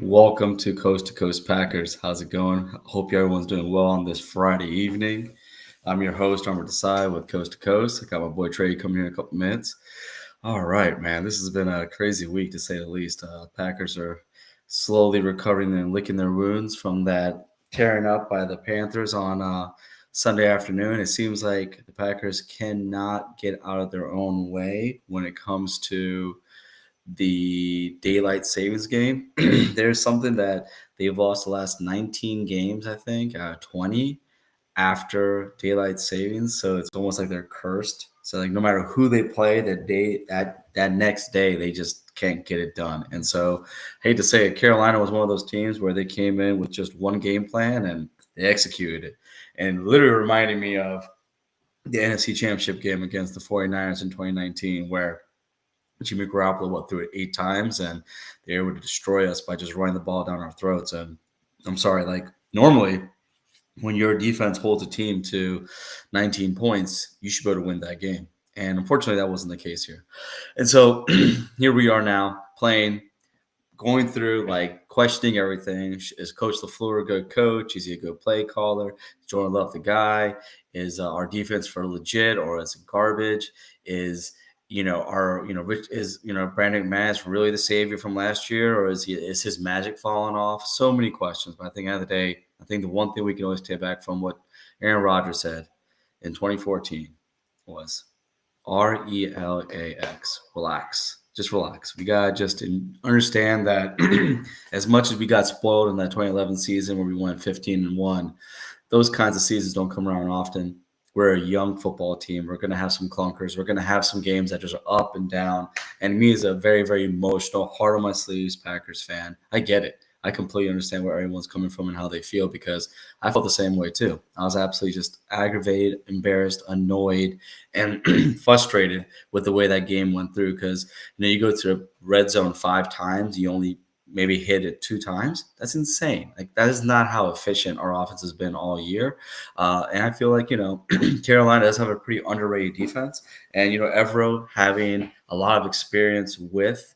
Welcome to Coast Packers. How's it going? Hope everyone's doing well on this Friday evening. I'm your host, Armor Desai with Coast to Coast. I got my boy Trey coming here in a couple minutes. All right, man. This has been a crazy week to say the least. Packers are slowly recovering and licking their wounds from that tearing up by the Panthers on Sunday afternoon. It seems like the Packers cannot get out of their own way when it comes to the daylight savings game. There's something that they've lost the last 19 games, I think, 20 after daylight savings. So it's almost like they're cursed. So like no matter who they play that next day, they just can't get it done. And so I hate to say it, Carolina was one of those teams where they came in with just one game plan and they executed it. And literally reminding me of the NFC Championship game against the 49ers in 2019, where Jimmy Garoppolo threw it 8 times, and they were able to destroy us by just running the ball down our throats. And I'm sorry, like normally when your defense holds a team to 19 points, you should be able to win that game. And unfortunately, that wasn't the case here. And so here we are now playing, going through like questioning everything. Is Coach LaFleur a good coach? Is he a good play caller? Is Jordan Love the guy? Is our defense for legit or is it garbage? Is Rich is Brandon McManus really the savior from last year, or is his magic falling off? So many questions. But I think at the end of the day, I think the one thing we can always take back from what Aaron Rodgers said in 2014 was RELAX. Relax. Just relax. We gotta just understand that as much as we got spoiled in that 2011 season where we went 15-1, those kinds of seasons don't come around often. We're a young football team. We're going to have some clunkers. We're going to have some games that just are up and down. And me, as a very, very emotional, heart on my sleeves Packers fan, I get it. I completely understand where everyone's coming from and how they feel, because I felt the same way too. I was absolutely just aggravated, embarrassed, annoyed, and frustrated with the way that game went through. Because you go to the red zone 5 times, you only maybe hit it 2 times. That's insane. Like that is not how efficient our offense has been all year. And I feel like Carolina does have a pretty underrated defense, and Evero having a lot of experience with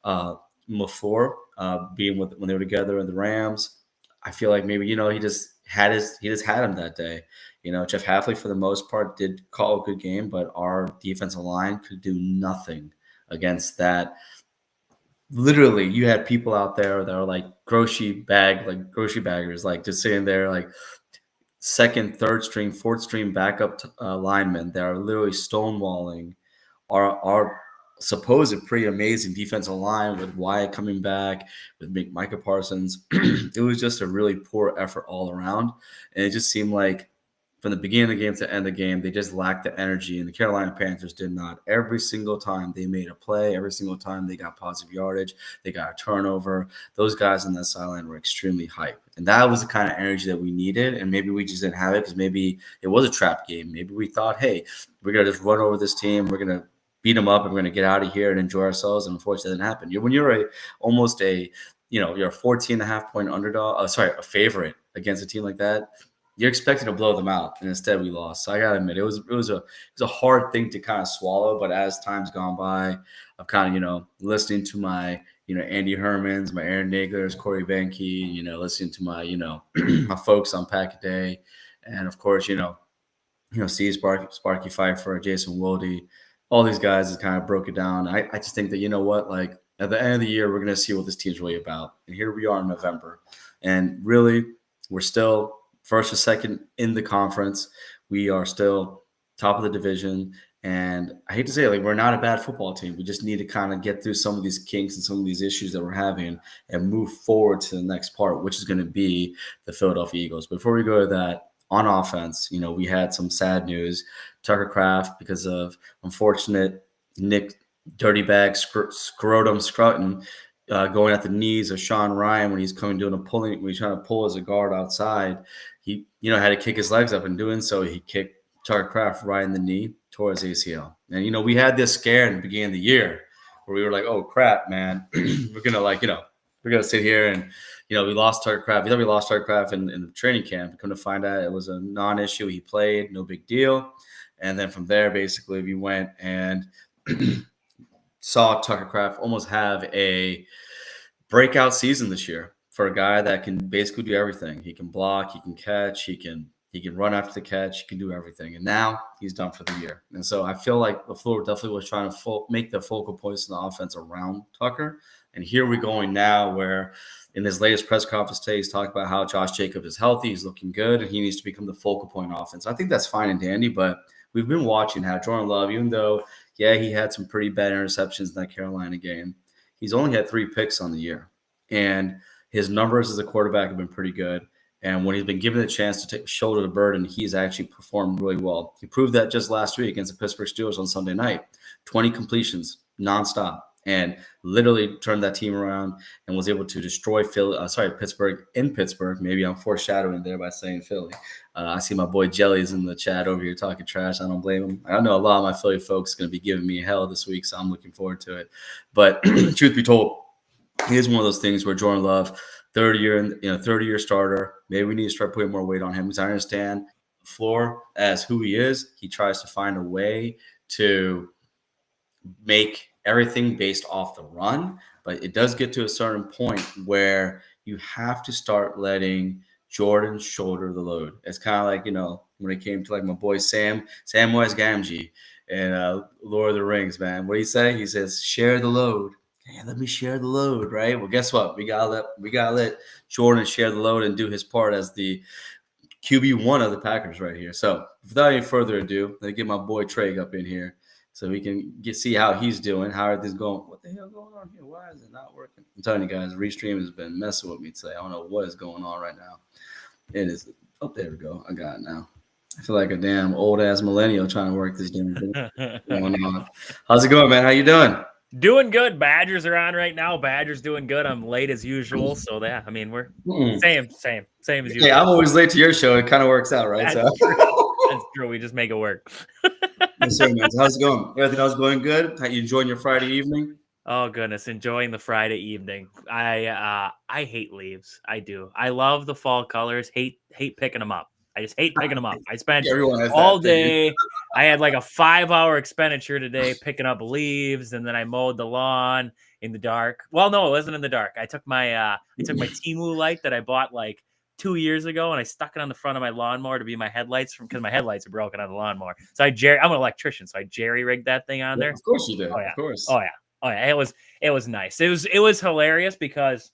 LaFleur, being with when they were together in the Rams. I feel like maybe he just had him that day. Jeff Hafley for the most part did call a good game, but our defensive line could do nothing against that. Literally, you had people out there that are like grocery baggers, like just sitting there, like second, third string, fourth string backup linemen that are literally stonewalling our supposed pretty amazing defensive line with Wyatt coming back, with Micah Parsons. It was just a really poor effort all around, and it just seemed like from the beginning of the game to the end of the game, they just lacked the energy, and the Carolina Panthers did not. Every single time they made a play, every single time they got positive yardage, they got a turnover, those guys on that sideline were extremely hyped. And that was the kind of energy that we needed, and maybe we just didn't have it because maybe it was a trap game. Maybe we thought, hey, we're going to just run over this team, we're going to beat them up, and we're going to get out of here and enjoy ourselves. And unfortunately, it didn't happen. When you're you're a 14.5 point underdog, a favorite against a team like that, you're expecting to blow them out, and instead we lost. So I gotta admit, it was a hard thing to kind of swallow. But as time's gone by, I've kind of listening to my Andy Hermans, my Aaron Naglers, Corey Benke, listening to my my folks on Pack a Day, and of course Steve Sparky Pfeiffer, Jason Wilde, all these guys that kind of broke it down. I just think that like at the end of the year we're gonna see what this team's really about, and here we are in November, and really we're still first or second in the conference. We are still top of the division. And I hate to say it, like, we're not a bad football team. We just need to kind of get through some of these kinks and some of these issues that we're having and move forward to the next part, which is going to be the Philadelphia Eagles. Before we go to that, on offense, we had some sad news. Tucker Kraft, because of unfortunate Nick Dirtybag Scrotum Scruton, going at the knees of Sean Ryan when he's coming doing when he's trying to pull as a guard outside. He, had to kick his legs up. In doing so, he kicked Tucker Kraft right in the knee, tore his ACL. And, we had this scare in the beginning of the year where we were like, oh, crap, man. We're going to, we're going to sit here and, we lost Tucker Kraft. We thought we lost Tucker Kraft in the training camp. Come to find out it was a non-issue. He played, no big deal. And then from there, basically, we went and saw Tucker Kraft almost have a breakout season this year for a guy that can basically do everything. He can block, he can catch, he can run after the catch, he can do everything. And now he's done for the year. And so I feel like LaFleur definitely was trying to make the focal points in the offense around Tucker. And here we're going now where in his latest press conference today, he's talking about how Josh Jacobs is healthy, he's looking good, and he needs to become the focal point offense. I think that's fine and dandy, but we've been watching how Jordan Love, even though, yeah, he had some pretty bad interceptions in that Carolina game, he's only had 3 picks on the year. And his numbers as a quarterback have been pretty good. And when he's been given the chance to shoulder the burden, he's actually performed really well. He proved that just last week against the Pittsburgh Steelers on Sunday night. 20 completions nonstop, and literally turned that team around and was able to destroy Pittsburgh in Pittsburgh. Maybe I'm foreshadowing there by saying Philly. I see my boy Jelly's in the chat over here talking trash. I don't blame him. I know a lot of my Philly folks are going to be giving me hell this week, so I'm looking forward to it. But truth be told, here's one of those things where Jordan Love, third year starter, maybe we need to start putting more weight on him, because I understand LaFleur as who he is. He tries to find a way to make everything based off the run, but it does get to a certain point where you have to start letting Jordan shoulder the load. It's kind of like, when it came to like my boy Samwise Gamgee and Lord of the Rings, man. What do you say? He says, share the load. Hey, let me share the load, right? Well, guess what? We gotta let Jordan share the load and do his part as the QB1 of the Packers right here. So without any further ado, let me get my boy Trey up in here so we can see how he's doing, how everything's going. What the hell going on here? Why is it not working? I'm telling you guys, Restream has been messing with me today. I don't know what is going on right now. It is. Oh, there we go. I got it now. I feel like a damn old-ass millennial trying to work this damn thing going on. How's it going, man? How you doing? Doing good. Badgers are on right now. Badgers doing good. I'm late as usual. So yeah, I mean, we're same as usual. Hey, I'm always late to your show. It kind of works out, right? That's true. That's true. We just make it work. Yes, sir, man. So how's it going? Everything else going good? How you enjoying your Friday evening? Oh goodness, enjoying the Friday evening. I hate leaves. I do. I love the fall colors. Hate picking them up. I just hate picking them up. I spent all day. I had like a 5-hour expenditure today picking up leaves, and then I mowed the lawn in the dark. Well, no, it wasn't in the dark. I took my Temu light that I bought like 2 years ago, and I stuck it on the front of my lawnmower to be my headlights because my headlights are broken on the lawnmower. So I'm an electrician, so I jerry rigged that thing on there. Of course you did. Oh yeah. Of course. Oh yeah. It was nice. It was hilarious because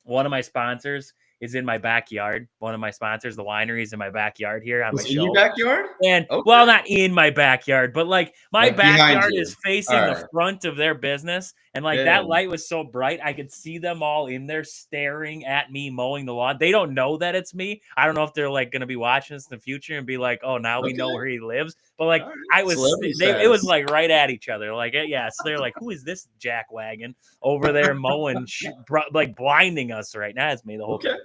one of my sponsors is in my backyard. One of my sponsors, the winery, is in my backyard here on my show. In your backyard? And well, not in my backyard, but like my backyard is facing the front of their business. And like that light was so bright, I could see them all in there staring at me mowing the lawn. They don't know that it's me. I don't know if they're like going to be watching this in the future and be like, oh, now we know where he lives. But like it was like right at each other. Like, yeah. So they're like, who is this jackwagon over there mowing, like blinding us right now? It's me the whole time.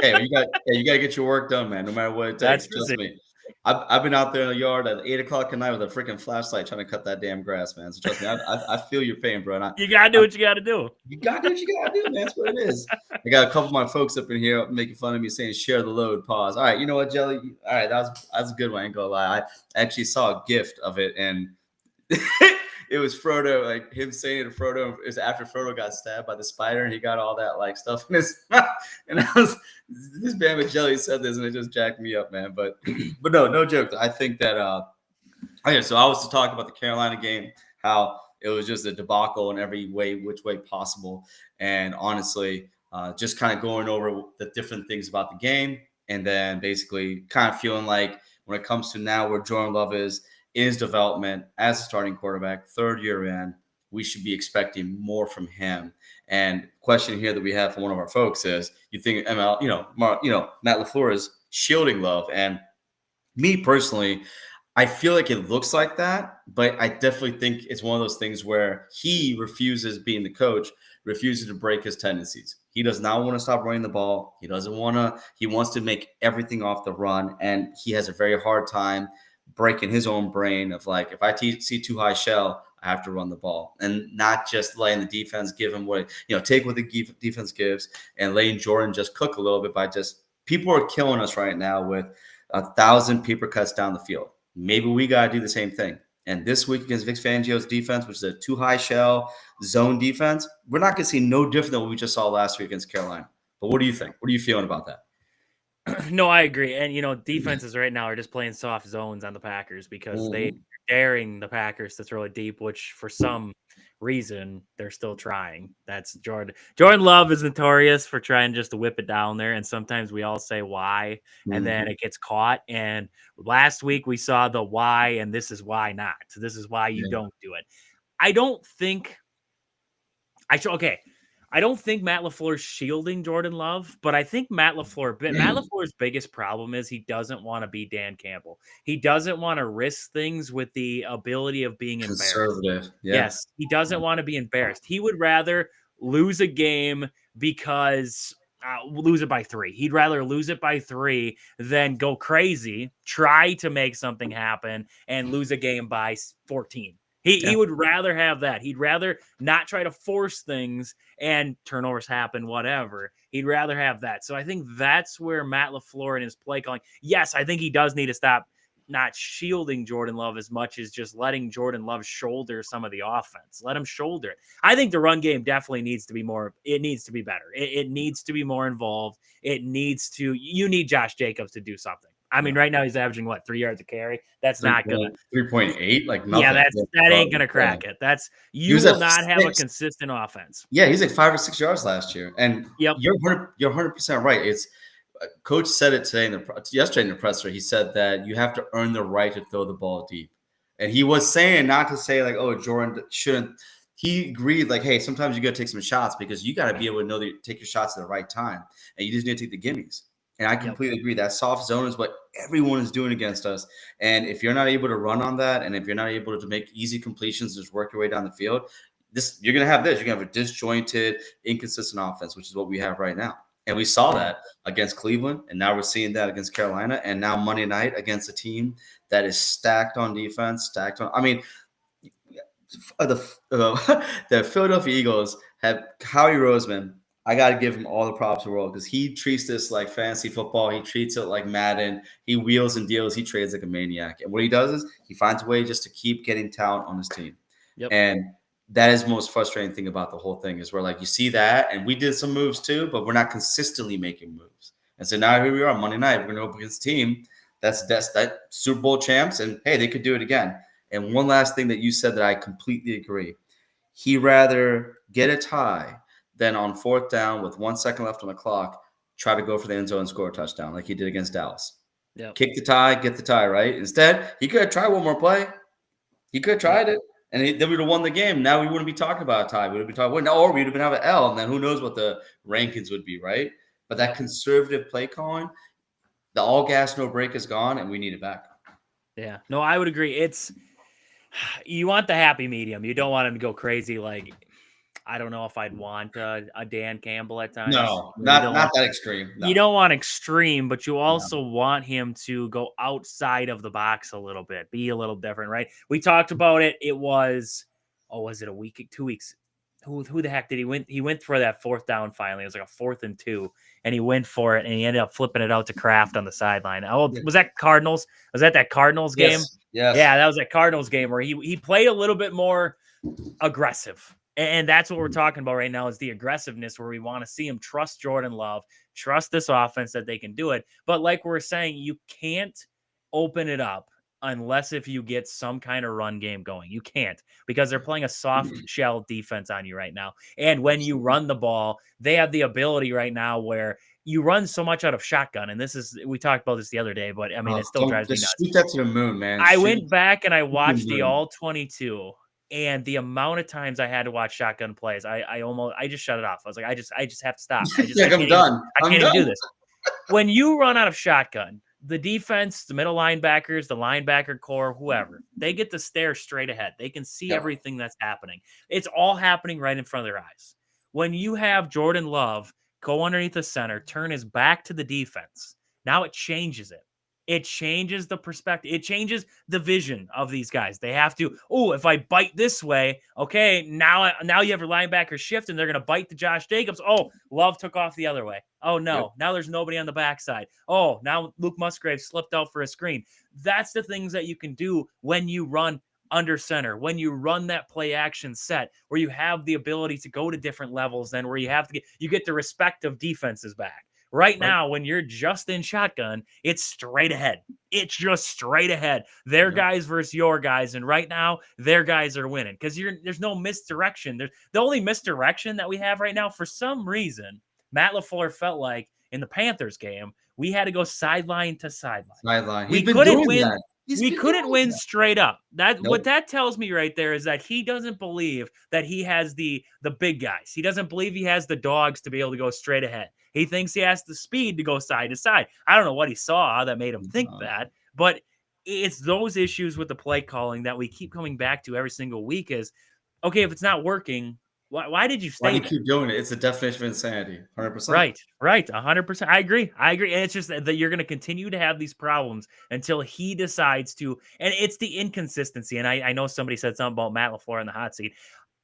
Hey, you got to get your work done, man. No matter what it takes. Trust me. I've been out there in the yard at 8 o'clock at night with a freaking flashlight trying to cut that damn grass, man. So trust me, I feel your pain, bro. You gotta do what you gotta do. You gotta do what you gotta do, man. That's what it is. I got a couple of my folks up in here making fun of me saying share the load, pause. All right, you know what, Jelly? All right, that's a good one. I ain't gonna lie. I actually saw a gift of it, and it was Frodo, like him saying to Frodo, it was after Frodo got stabbed by the spider and he got all that like stuff in his mouth. And this man with Jelly said this and it just jacked me up, man. But no joke. I think that, so I was to talk about the Carolina game, how it was just a debacle in every way, which way possible. And honestly, just kind of going over the different things about the game. And then basically kind of feeling like when it comes to now where Jordan Love is in his development as a starting quarterback, third year in, we should be expecting more from him. And question here that we have from one of our folks is, you think Matt LaFleur is shielding Love? And me personally, I feel like it looks like that, but I definitely think it's one of those things where he refuses, being the coach, refuses to break his tendencies. He does not want to stop running the ball. He wants to make everything off the run. And he has a very hard time breaking his own brain of like, if I see too high shell, I have to run the ball, and not just letting the defense give him take what the defense gives and letting Jordan just cook a little bit by people are killing us right now with 1,000 paper cuts down the field. Maybe we got to do the same thing. And this week against Vic Fangio's defense, which is a too high shell zone defense, we're not going to see no different than what we just saw last week against Carolina. But what do you think? What are you feeling about that? No, I agree. And, defenses right now are just playing soft zones on the Packers because they're daring the Packers to throw it deep, which for some reason they're still trying. That's Jordan. Jordan Love is notorious for trying just to whip it down there. And sometimes we all say why, and then it gets caught. And last week we saw the why, and this is why not. So this is why you don't do it. I don't think I don't think Matt LaFleur's shielding Jordan Love, but I think Matt LaFleur's biggest problem is he doesn't want to be Dan Campbell. He doesn't want to risk things with the ability of being embarrassed. Conservative. Yeah. Yes, he doesn't want to be embarrassed. He would rather lose a game because lose it by 3. He'd rather lose it by 3 than go crazy, try to make something happen, and lose a game by 14. He would rather have that. He'd rather not try to force things and turnovers happen, whatever. He'd rather have that. So I think that's where Matt LaFleur and his play calling. Yes, I think he does need to stop not shielding Jordan Love as much as just letting Jordan Love shoulder some of the offense. Let him shoulder it. I think the run game definitely needs to be more. It needs to be better. It needs to be more involved. You need Josh Jacobs to do something. I mean, right now he's averaging 3 yards a carry. That's not gonna 3.8, like nothing. Yeah, that ain't gonna crack it. You will not have a consistent offense. Yeah, he's like 5 or 6 yards last year, and you're 100% right. It's Coach said it yesterday in the presser. He said that you have to earn the right to throw the ball deep, and he was saying not to say like, oh, Jordan shouldn't. He agreed like, hey, sometimes you got to take some shots because you got to be able to know that you take your shots at the right time, and you just need to take the gimmies. And I completely agree. That soft zone is what everyone is doing against us. And if you're not able to run on that, and if you're not able to make easy completions, just work your way down the field, you're going to have this. You're going to have a disjointed, inconsistent offense, which is what we have right now. And we saw that against Cleveland, and now we're seeing that against Carolina, and now Monday night against a team that is stacked on defense, I mean, the Philadelphia Eagles have Howie Roseman. I got to give him all the props in the world because he treats this like fantasy football. He treats it like Madden. He wheels and deals. He trades like a maniac. And what he does is he finds a way just to keep getting talent on his team. Yep. And that is the most frustrating thing about the whole thing is where, like, you see that, and we did some moves too, but we're not consistently making moves. And so now here we are Monday night. We're going to go up against a team that's that Super Bowl champs, and hey, they could do it again. And one last thing that you said that I completely agree. He'd rather get a tie than on 4th down with 1 second left on the clock, try to go for the end zone and score a touchdown like he did against Dallas. Yep. Kick the tie, get the tie, right? Instead, he could have tried one more play. He could have tried it, and then we would have won the game. Now we wouldn't be talking about a tie. We would be talking, or we would have been having an L, and then who knows what the rankings would be, right? But that conservative play calling, the all gas, no break is gone, and we need it back. Yeah. No, I would agree. You want the happy medium. You don't want him to go crazy like – I don't know if I'd want a Dan Campbell at times. No, not that extreme. No. You don't want extreme, but you also want him to go outside of the box a little bit, be a little different, right? We talked about it. It was, was it a week, 2 weeks? Who the heck did he win? He went for that 4th down finally. It was like a 4th and 2, and he went for it, and he ended up flipping it out to Kraft on the sideline. Was that Cardinals? Was that Cardinals game? Yes. Yeah, that was that Cardinals game where he played a little bit more aggressive. And that's what we're talking about right now is the aggressiveness where we want to see him trust Jordan Love, trust this offense that they can do it. But like we're saying, you can't open it up unless if you get some kind of run game going. You can't because they're playing a soft shell defense on you right now. And when you run the ball, they have the ability right now where you run so much out of shotgun. And we talked about this the other day, but I mean, it still drives me nuts. Shoot that to the moon, man. I went back and I watched the all 22. And the amount of times I had to watch shotgun plays, I just shut it off. I was like, I just have to stop. I'm done. I can't even do this. When you run out of shotgun, the defense, the middle linebackers, the linebacker core, whoever, they get to stare straight ahead. They can see everything that's happening. It's all happening right in front of their eyes. When you have Jordan Love go underneath the center, turn his back to the defense, now it changes it. It changes the perspective. It changes the vision of these guys. They have to, if I bite this way, okay, now you have your linebacker shift and they're going to bite to Josh Jacobs. Oh, Love took off the other way. Oh, no, now there's nobody on the backside. Oh, now Luke Musgrave slipped out for a screen. That's the things that you can do when you run under center, when you run that play action set where you have the ability to go to different levels, then where you get the respect of defenses back. Right now, when you're just in shotgun, it's straight ahead. It's just straight ahead. Their guys versus your guys. And right now, their guys are winning because there's no misdirection. The only misdirection that we have right now, for some reason, Matt LaFleur felt like in the Panthers game, we had to go sideline to sideline. We couldn't win. We couldn't win straight up. What that tells me right there is that he doesn't believe that he has the big guys. He doesn't believe he has the dogs to be able to go straight ahead. He thinks he has the speed to go side to side. I don't know what he saw that made him think that, but it's those issues with the play calling that we keep coming back to every single week is, okay, if it's not working, why did you stay? Why do you keep doing it? It's the definition of insanity. 100%. Right. 100%. I agree. And it's just that you're going to continue to have these problems until he decides to. And it's the inconsistency. And I know somebody said something about Matt LaFleur in the hot seat.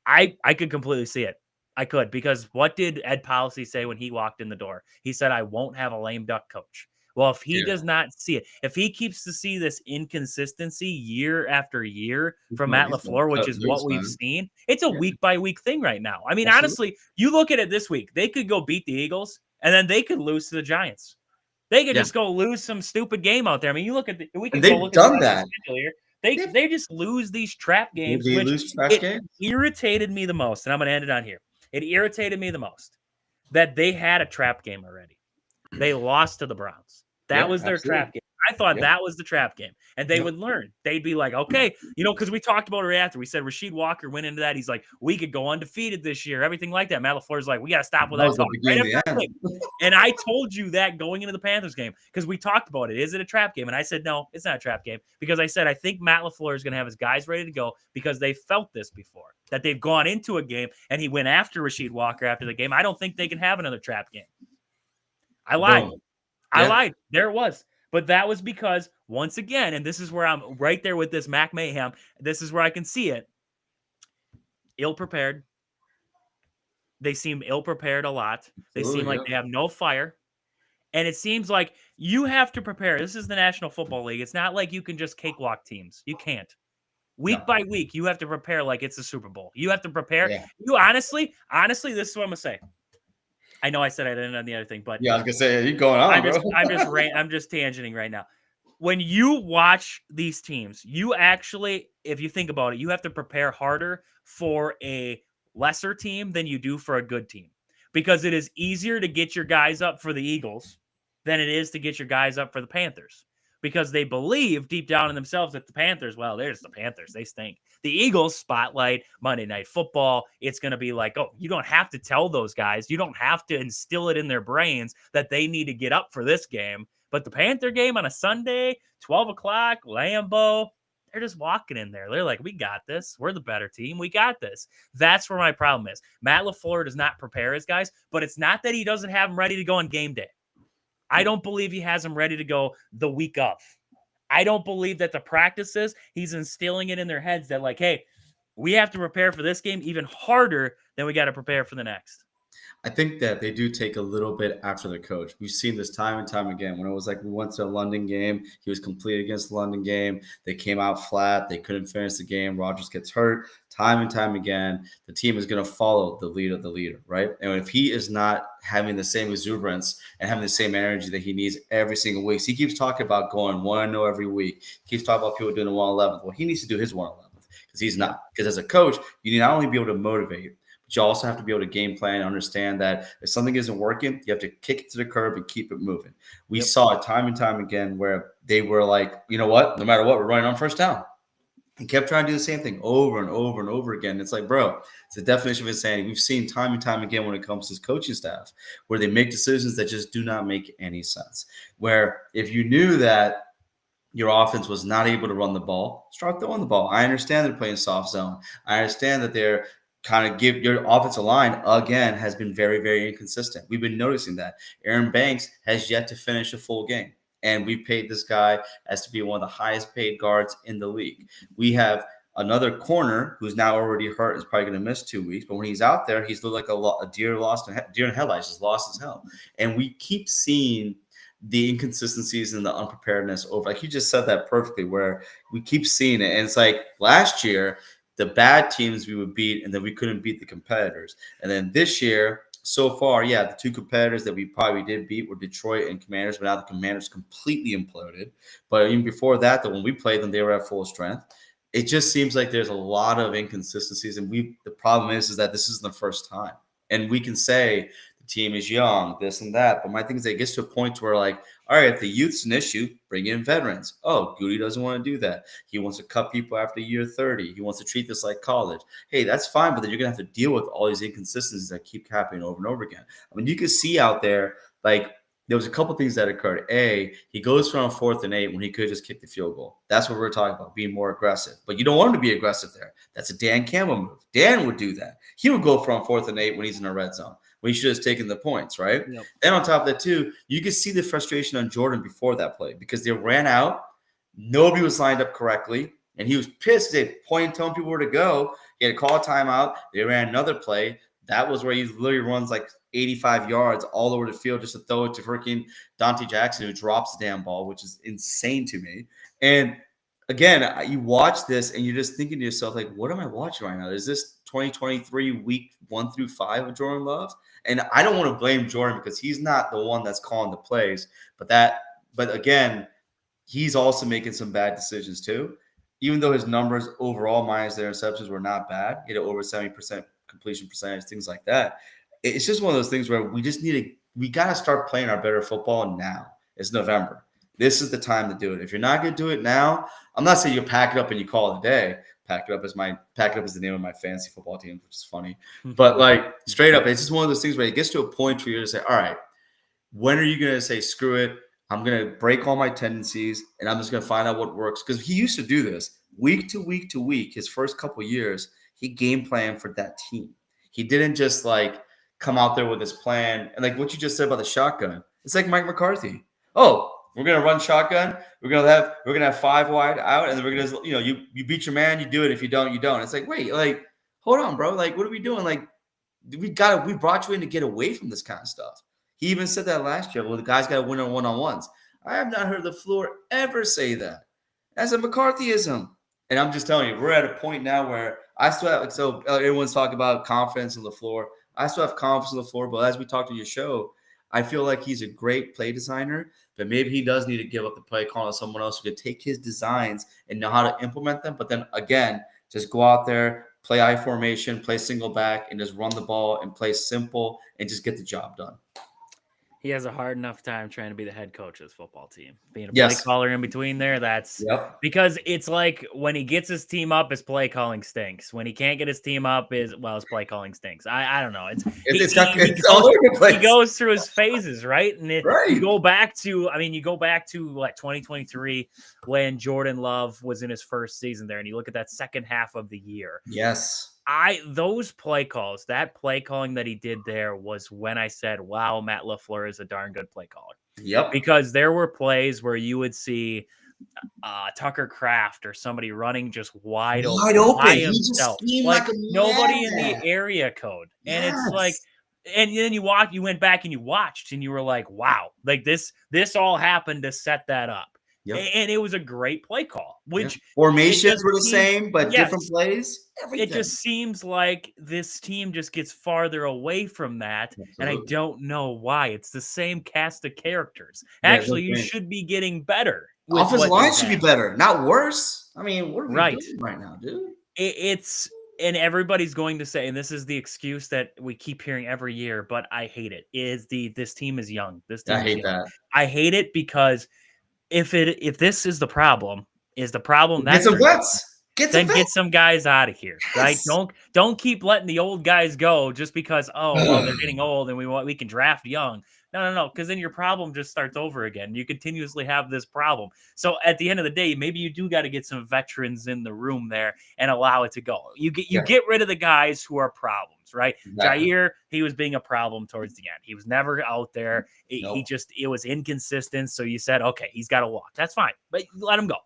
I could completely see it. I could, because what did Ed Policy say when he walked in the door? He said, I won't have a lame duck coach. Well, if he does not see it, if he keeps to see this inconsistency year after year from Matt LaFleur, which is what we've seen, it's a week by week thing right now. I mean, honestly, you look at it this week, they could go beat the Eagles and then they could lose to the Giants. They could just go lose some stupid game out there. I mean, you look at they've done that. They just lose these trap games, irritated me the most. And I'm going to end it on here. It irritated me the most that they had a trap game already. They lost to the Browns. That was their trap game. I thought that was the trap game. And they would learn. They'd be like, okay, because we talked about it right after. We said Rasheed Walker went into that. He's like, we could go undefeated this year, everything like that. Matt LaFleur's like, we got to stop with that talk. And I told you that going into the Panthers game because we talked about it. Is it a trap game? And I said, no, it's not a trap game, because I said, I think Matt LaFleur is going to have his guys ready to go because they felt this before, that they've gone into a game and he went after Rasheed Walker after the game. I don't think they can have another trap game. I lied. I lied. There it was. But that was because, once again, and this is where I'm right there with this Mac Mayhem, this is where I can see it, ill-prepared. They seem ill-prepared a lot. They seem like they have no fire. And it seems like you have to prepare. This is the National Football League. It's not like you can just cakewalk teams. You can't. Week by week, you have to prepare like it's the Super Bowl. You have to prepare. Yeah. You honestly, this is what I'm going to say. I know I said I didn't on the other thing, but I was gonna say you're going on. I'm just tangenting right now. When you watch these teams, you actually, if you think about it, you have to prepare harder for a lesser team than you do for a good team, because it is easier to get your guys up for the Eagles than it is to get your guys up for the Panthers, because they believe deep down in themselves that the Panthers, well, there's the Panthers, they stink. The Eagles spotlight, Monday Night Football, it's going to be like, oh, you don't have to tell those guys. You don't have to instill it in their brains that they need to get up for this game. But the Panther game on a Sunday, 12 o'clock, Lambeau, they're just walking in there. They're like, we got this. We're the better team. We got this. That's where my problem is. Matt LaFleur does not prepare his guys, but it's not that he doesn't have them ready to go on game day. I don't believe he has them ready to go the week of. I don't believe that the practices, he's instilling it in their heads that, like, hey, we have to prepare for this game even harder than we got to prepare for the next. I think that they do take a little bit after the coach. We've seen this time and time again. When it was like we went to a London game, he was complete against the London game. They came out flat. They couldn't finish the game. Rodgers gets hurt. Time and time again, the team is going to follow the lead of the leader, right? And if he is not having the same exuberance and having the same energy that he needs every single week, so he keeps talking about going 1-0 every week. He keeps talking about people doing the 111th. Well, he needs to do his 111th because he's not. Because as a coach, you need not only be able to motivate, but you also have to be able to game plan and understand that if something isn't working, you have to kick it to the curb and keep it moving. We saw it time and time again where they were like, you know what? No matter what, we're running on first down. He kept trying to do the same thing over and over and over again. It's like, bro, it's the definition of insanity. We've seen time and time again when it comes to his coaching staff where they make decisions that just do not make any sense. Where if you knew that your offense was not able to run the ball, start throwing the ball. I understand they're playing soft zone. I understand that they're kind of your offensive line, again, has been very, very inconsistent. We've been noticing that. Aaron Banks has yet to finish a full game. And we've paid this guy as to be one of the highest paid guards in the league. We have another corner who's now already hurt, is probably going to miss 2 weeks. But when he's out there, he's looked like a deer in headlights, just lost his hell. And we keep seeing the inconsistencies and the unpreparedness over, like you just said that perfectly, where we keep seeing it. And it's like last year, the bad teams we would beat, and then we couldn't beat the competitors. And then this year, so far, yeah, the two competitors that we probably did beat were Detroit and Commanders, but now the Commanders completely imploded. But even before that, when we played them, they were at full strength. It just seems like there's a lot of inconsistencies, and the problem is that this isn't the first time. And we can say the team is young, this and that, but my thing is that it gets to a point where, like, all right, if the youth's an issue, bring in veterans. Oh, Goody doesn't want to do that. He wants to cut people after year 30. He wants to treat this like college. Hey, that's fine, but then you're going to have to deal with all these inconsistencies that keep happening over and over again. I mean, you can see out there, like, there was a couple things that occurred. A, he goes from 4th and 8 when he could just kick the field goal. That's what we're talking about, being more aggressive. But you don't want him to be aggressive there. That's a Dan Campbell move. Dan would do that. He would go from 4th and 8 when he's in the red zone, when he should have taken the points, right? Yep. And on top of that, too, you could see the frustration on Jordan before that play because they ran out. Nobody was lined up correctly. And he was pissed. They pointed, telling people where to go. He had to call a timeout. They ran another play. That was where he literally runs like 85 yards all over the field just to throw it to freaking Dante Jackson, who drops the damn ball, which is insane to me. And again, you watch this and you're just thinking to yourself, like, what am I watching right now? Is this 2023 week 1 through 5 of Jordan Love? And I don't want to blame Jordan because he's not the one that's calling the plays, but again, he's also making some bad decisions too. Even though his numbers overall minus their interceptions were not bad, he had over 70% completion percentage, things like that. It's just one of those things where we got to start playing our better football now. It's November. This is the time to do it. If you're not going to do it now, I'm not saying you pack it up and you call it a day. Pack it up is the name of my fantasy football team, which is funny. But like straight up, it's just one of those things where it gets to a point where you're to say, all right, when are you going to say, screw it? I'm going to break all my tendencies and I'm just going to find out what works. Because he used to do this week to week to week. His first couple of years, he game planned for that team. He didn't just like come out there with his plan. And like what you just said about the shotgun, it's like Mike McCarthy. Oh, we're gonna run shotgun. We're gonna have 5 wide out, and then we're gonna, you beat your man, you do it. If you don't, you don't. It's like, wait, like, hold on, bro. Like, what are we doing? Like, we brought you in to get away from this kind of stuff. He even said that last year. Well, the guys got to win on one-on-ones. I have not heard the floor ever say that. That's a McCarthyism. And I'm just telling you, we're at a point now where I still have, so everyone's talking about confidence in LaFleur. I still have confidence in LaFleur, but as we talked to your show, I feel like he's a great play designer, but maybe he does need to give up the play call to someone else who could take his designs and know how to implement them. But then again, just go out there, play I formation, play single back, and just run the ball and play simple and just get the job done. He has a hard enough time trying to be the head coach of his football team. Being a play caller in between there, that's because it's like when he gets his team up, his play calling stinks. When he can't get his team up, his play calling stinks. I don't know. He goes through his phases, right? And you go back to what 2023 when Jordan Love was in his first season there, and you look at that second half of the year. Yes. Those play calls, that play calling that he did there was when I said, wow, Matt LaFleur is a darn good play caller. Yep. Because there were plays where you would see Tucker Kraft or somebody running just wide open by himself. Like nobody in the area code. And it's like, and then you went back and you watched and you were like, wow, like this all happened to set that up. Yep. And it was a great play call, which formations were the same, but different plays. Everything. It just seems like this team just gets farther away from that. Absolutely. And I don't know why. It's the same cast of characters. Actually, you should be getting better. Offensive line should be better, not worse. I mean, what are we doing right now, dude? And everybody's going to say, and this is the excuse that we keep hearing every year, but I hate it, is this team is young. I hate that. I hate it because if this is the problem, that's get some vets. Get some guys out of here, right? Don't keep letting the old guys go just because they're getting old and we can draft young. No, because then your problem just starts over again. You continuously have this problem. So at the end of the day, maybe you do got to get some veterans in the room there and allow it to go. You get rid of the guys who are problems, right? Exactly. Jair, he was being a problem towards the end. He was never out there. It was inconsistent. So you said, okay, he's got to walk. That's fine, but let him go.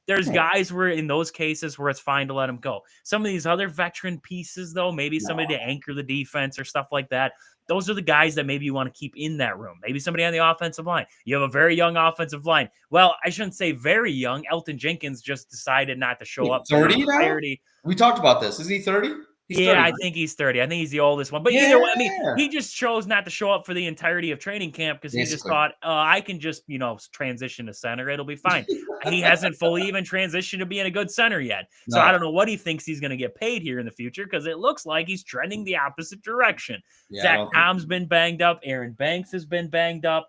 There's guys where in those cases where it's fine to let him go. Some of these other veteran pieces, though, maybe somebody to anchor the defense or stuff like that. Those are the guys that maybe you want to keep in that room. Maybe somebody on the offensive line. You have a very young offensive line. Well, I shouldn't say very young. Elton Jenkins just decided not to show up. 30 now? We talked about this. Is he 30? He's 30, I think he's 30. I think he's the oldest one. But either way, I mean, he just chose not to show up for the entirety of training camp because he just thought, I can just, transition to center. It'll be fine. He hasn't fully even transitioned to being a good center yet. So I don't know what he thinks he's going to get paid here in the future because it looks like he's trending the opposite direction. Zach Tom's been banged up. Aaron Banks has been banged up.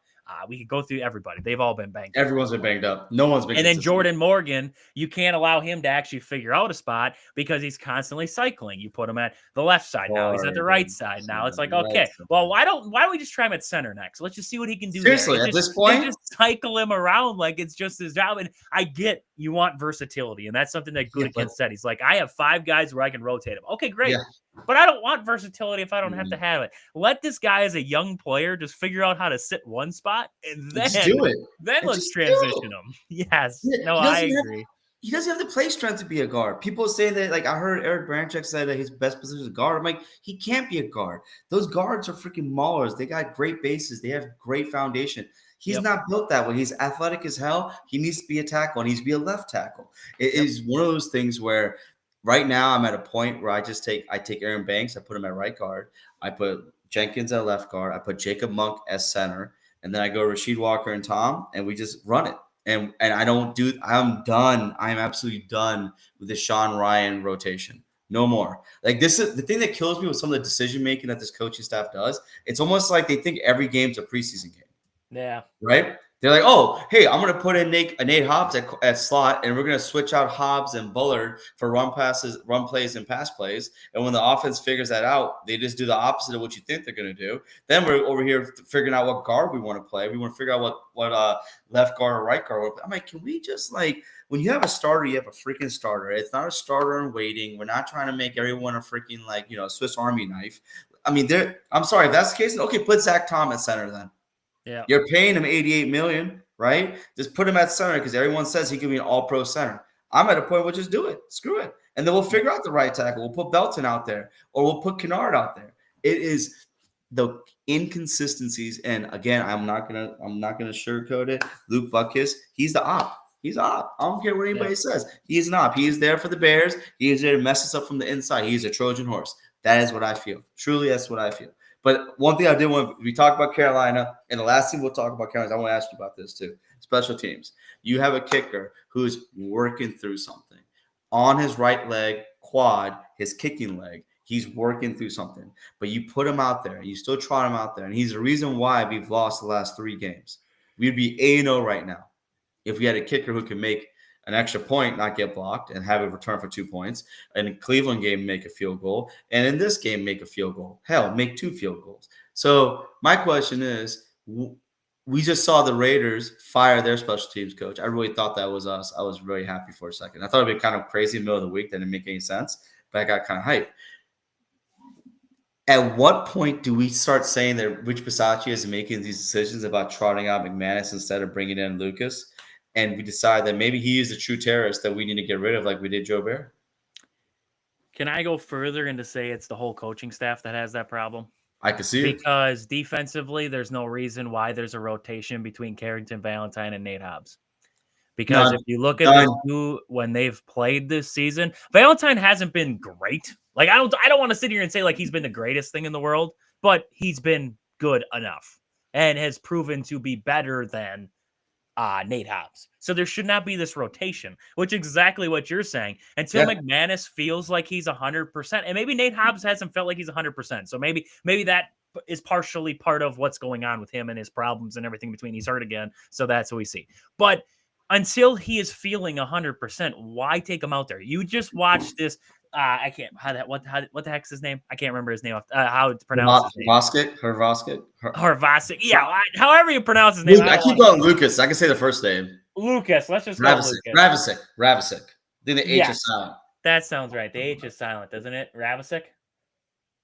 We could go through everybody. They've all been banged up. Everyone's been banged up. No one's been And then Jordan Morgan, you can't allow him to actually figure out a spot because he's constantly cycling. You put him at the left side now. He's at the right side now. It's like, okay, well, why don't we just try him at center next? Let's just see what he can do. Seriously, at this point, just cycle him around like it's just his job. And I get you want versatility, and that's something that Gutekunst said. He's like, I have 5 guys where I can rotate them. Okay, great. Yeah. But I don't want versatility if I don't have to have it. Let this guy as a young player just figure out how to sit one spot and then do it. Then let's transition him. Yes. No, I agree. He doesn't have the play strength to be a guard. People say that, like I heard Eric Branchek say that his best position is guard. I'm like, he can't be a guard. Those guards are freaking maulers. They got great bases. They have great foundation. He's not built that way. He's athletic as hell. He needs to be a tackle. He needs to be a left tackle. It is one of those things where right now I'm at a point where I take Aaron Banks, I put him at right guard, I put Jenkins at left guard, I put Jacob Monk as center, and then I go Rasheed Walker and Tom, and we just run it. And I'm done. I'm absolutely done with the Sean Ryan rotation. No more. Like, this is the thing that kills me with some of the decision making that this coaching staff does. It's almost like they think every game's a preseason game. Yeah. Right? They're like, oh, hey, I'm going to put in Nate Hobbs at slot, and we're going to switch out Hobbs and Bullard for run plays, and pass plays. And when the offense figures that out, they just do the opposite of what you think they're going to do. Then we're over here figuring out what guard we want to play. We want to figure out what left guard or right guard. I'm like, can we just when you have a starter, you have a freaking starter. It's not a starter in waiting. We're not trying to make everyone a freaking Swiss Army knife. I mean, I'm sorry if that's the case. Okay, put Zach Tom at center then. Yeah, you're paying him $88 million, right? Just put him at center because everyone says he can be an all-pro center. I'm at a point where just do it. Screw it. And then we'll figure out the right tackle. We'll put Belton out there, or we'll put Kennard out there. It is the inconsistencies. And again, I'm not gonna sugarcoat it. Luke Butkus, he's the op. He's op. I don't care what anybody says. He's an op. He is there for the Bears. He is there to mess us up from the inside. He's a Trojan horse. That is what I feel. Truly, that's what I feel. But one thing I did want, we talked about Carolina, and the last thing we'll talk about Carolina, I want to ask you about this too. Special teams. You have a kicker who's working through something. On his right leg, quad, his kicking leg, he's working through something. But you put him out there, and you still trot him out there, and he's the reason why we've lost the last 3 games. We'd be 8-0 right now if we had a kicker who can make an extra point, not get blocked, and have it return for 2 points. In a Cleveland game, make a field goal. And in this game, make a field goal. Hell, make 2 field goals. So my question is, we just saw the Raiders fire their special teams coach. I really thought that was us. I was really happy for a second. I thought it'd be kind of crazy in the middle of the week. That didn't make any sense, but I got kind of hyped. At what point do we start saying that Rich Bisaccia is making these decisions about trotting out McManus instead of bringing in Lucas? And we decide that maybe he is the true terrorist that we need to get rid of like we did Joe Barry? Can I go further and to say it's the whole coaching staff that has that problem? I can see it. Because defensively, there's no reason why there's a rotation between Carrington Valentine and Nate Hobbs. Because if you look at the 2 when they've played this season, Valentine hasn't been great. Like, I don't want to sit here and say like he's been the greatest thing in the world, but he's been good enough and has proven to be better than Nate Hobbs. So there should not be this rotation, which is exactly what you're saying. Until McManus feels like he's 100%, and maybe Nate Hobbs hasn't felt like he's 100%. So maybe that is partially part of what's going on with him and his problems and everything between. He's hurt again, so that's what we see. But until he is feeling 100%, why take him out there? You just watch this. I can't. What the heck's his name? I can't remember his name. How to pronounce his name? Harvasic. Yeah, however you pronounce his name. I keep going Lucas. I can say the first name. Lucas. Let's just go Ravasic. Then the H is silent. That sounds right. The H is silent, doesn't it? Ravasic.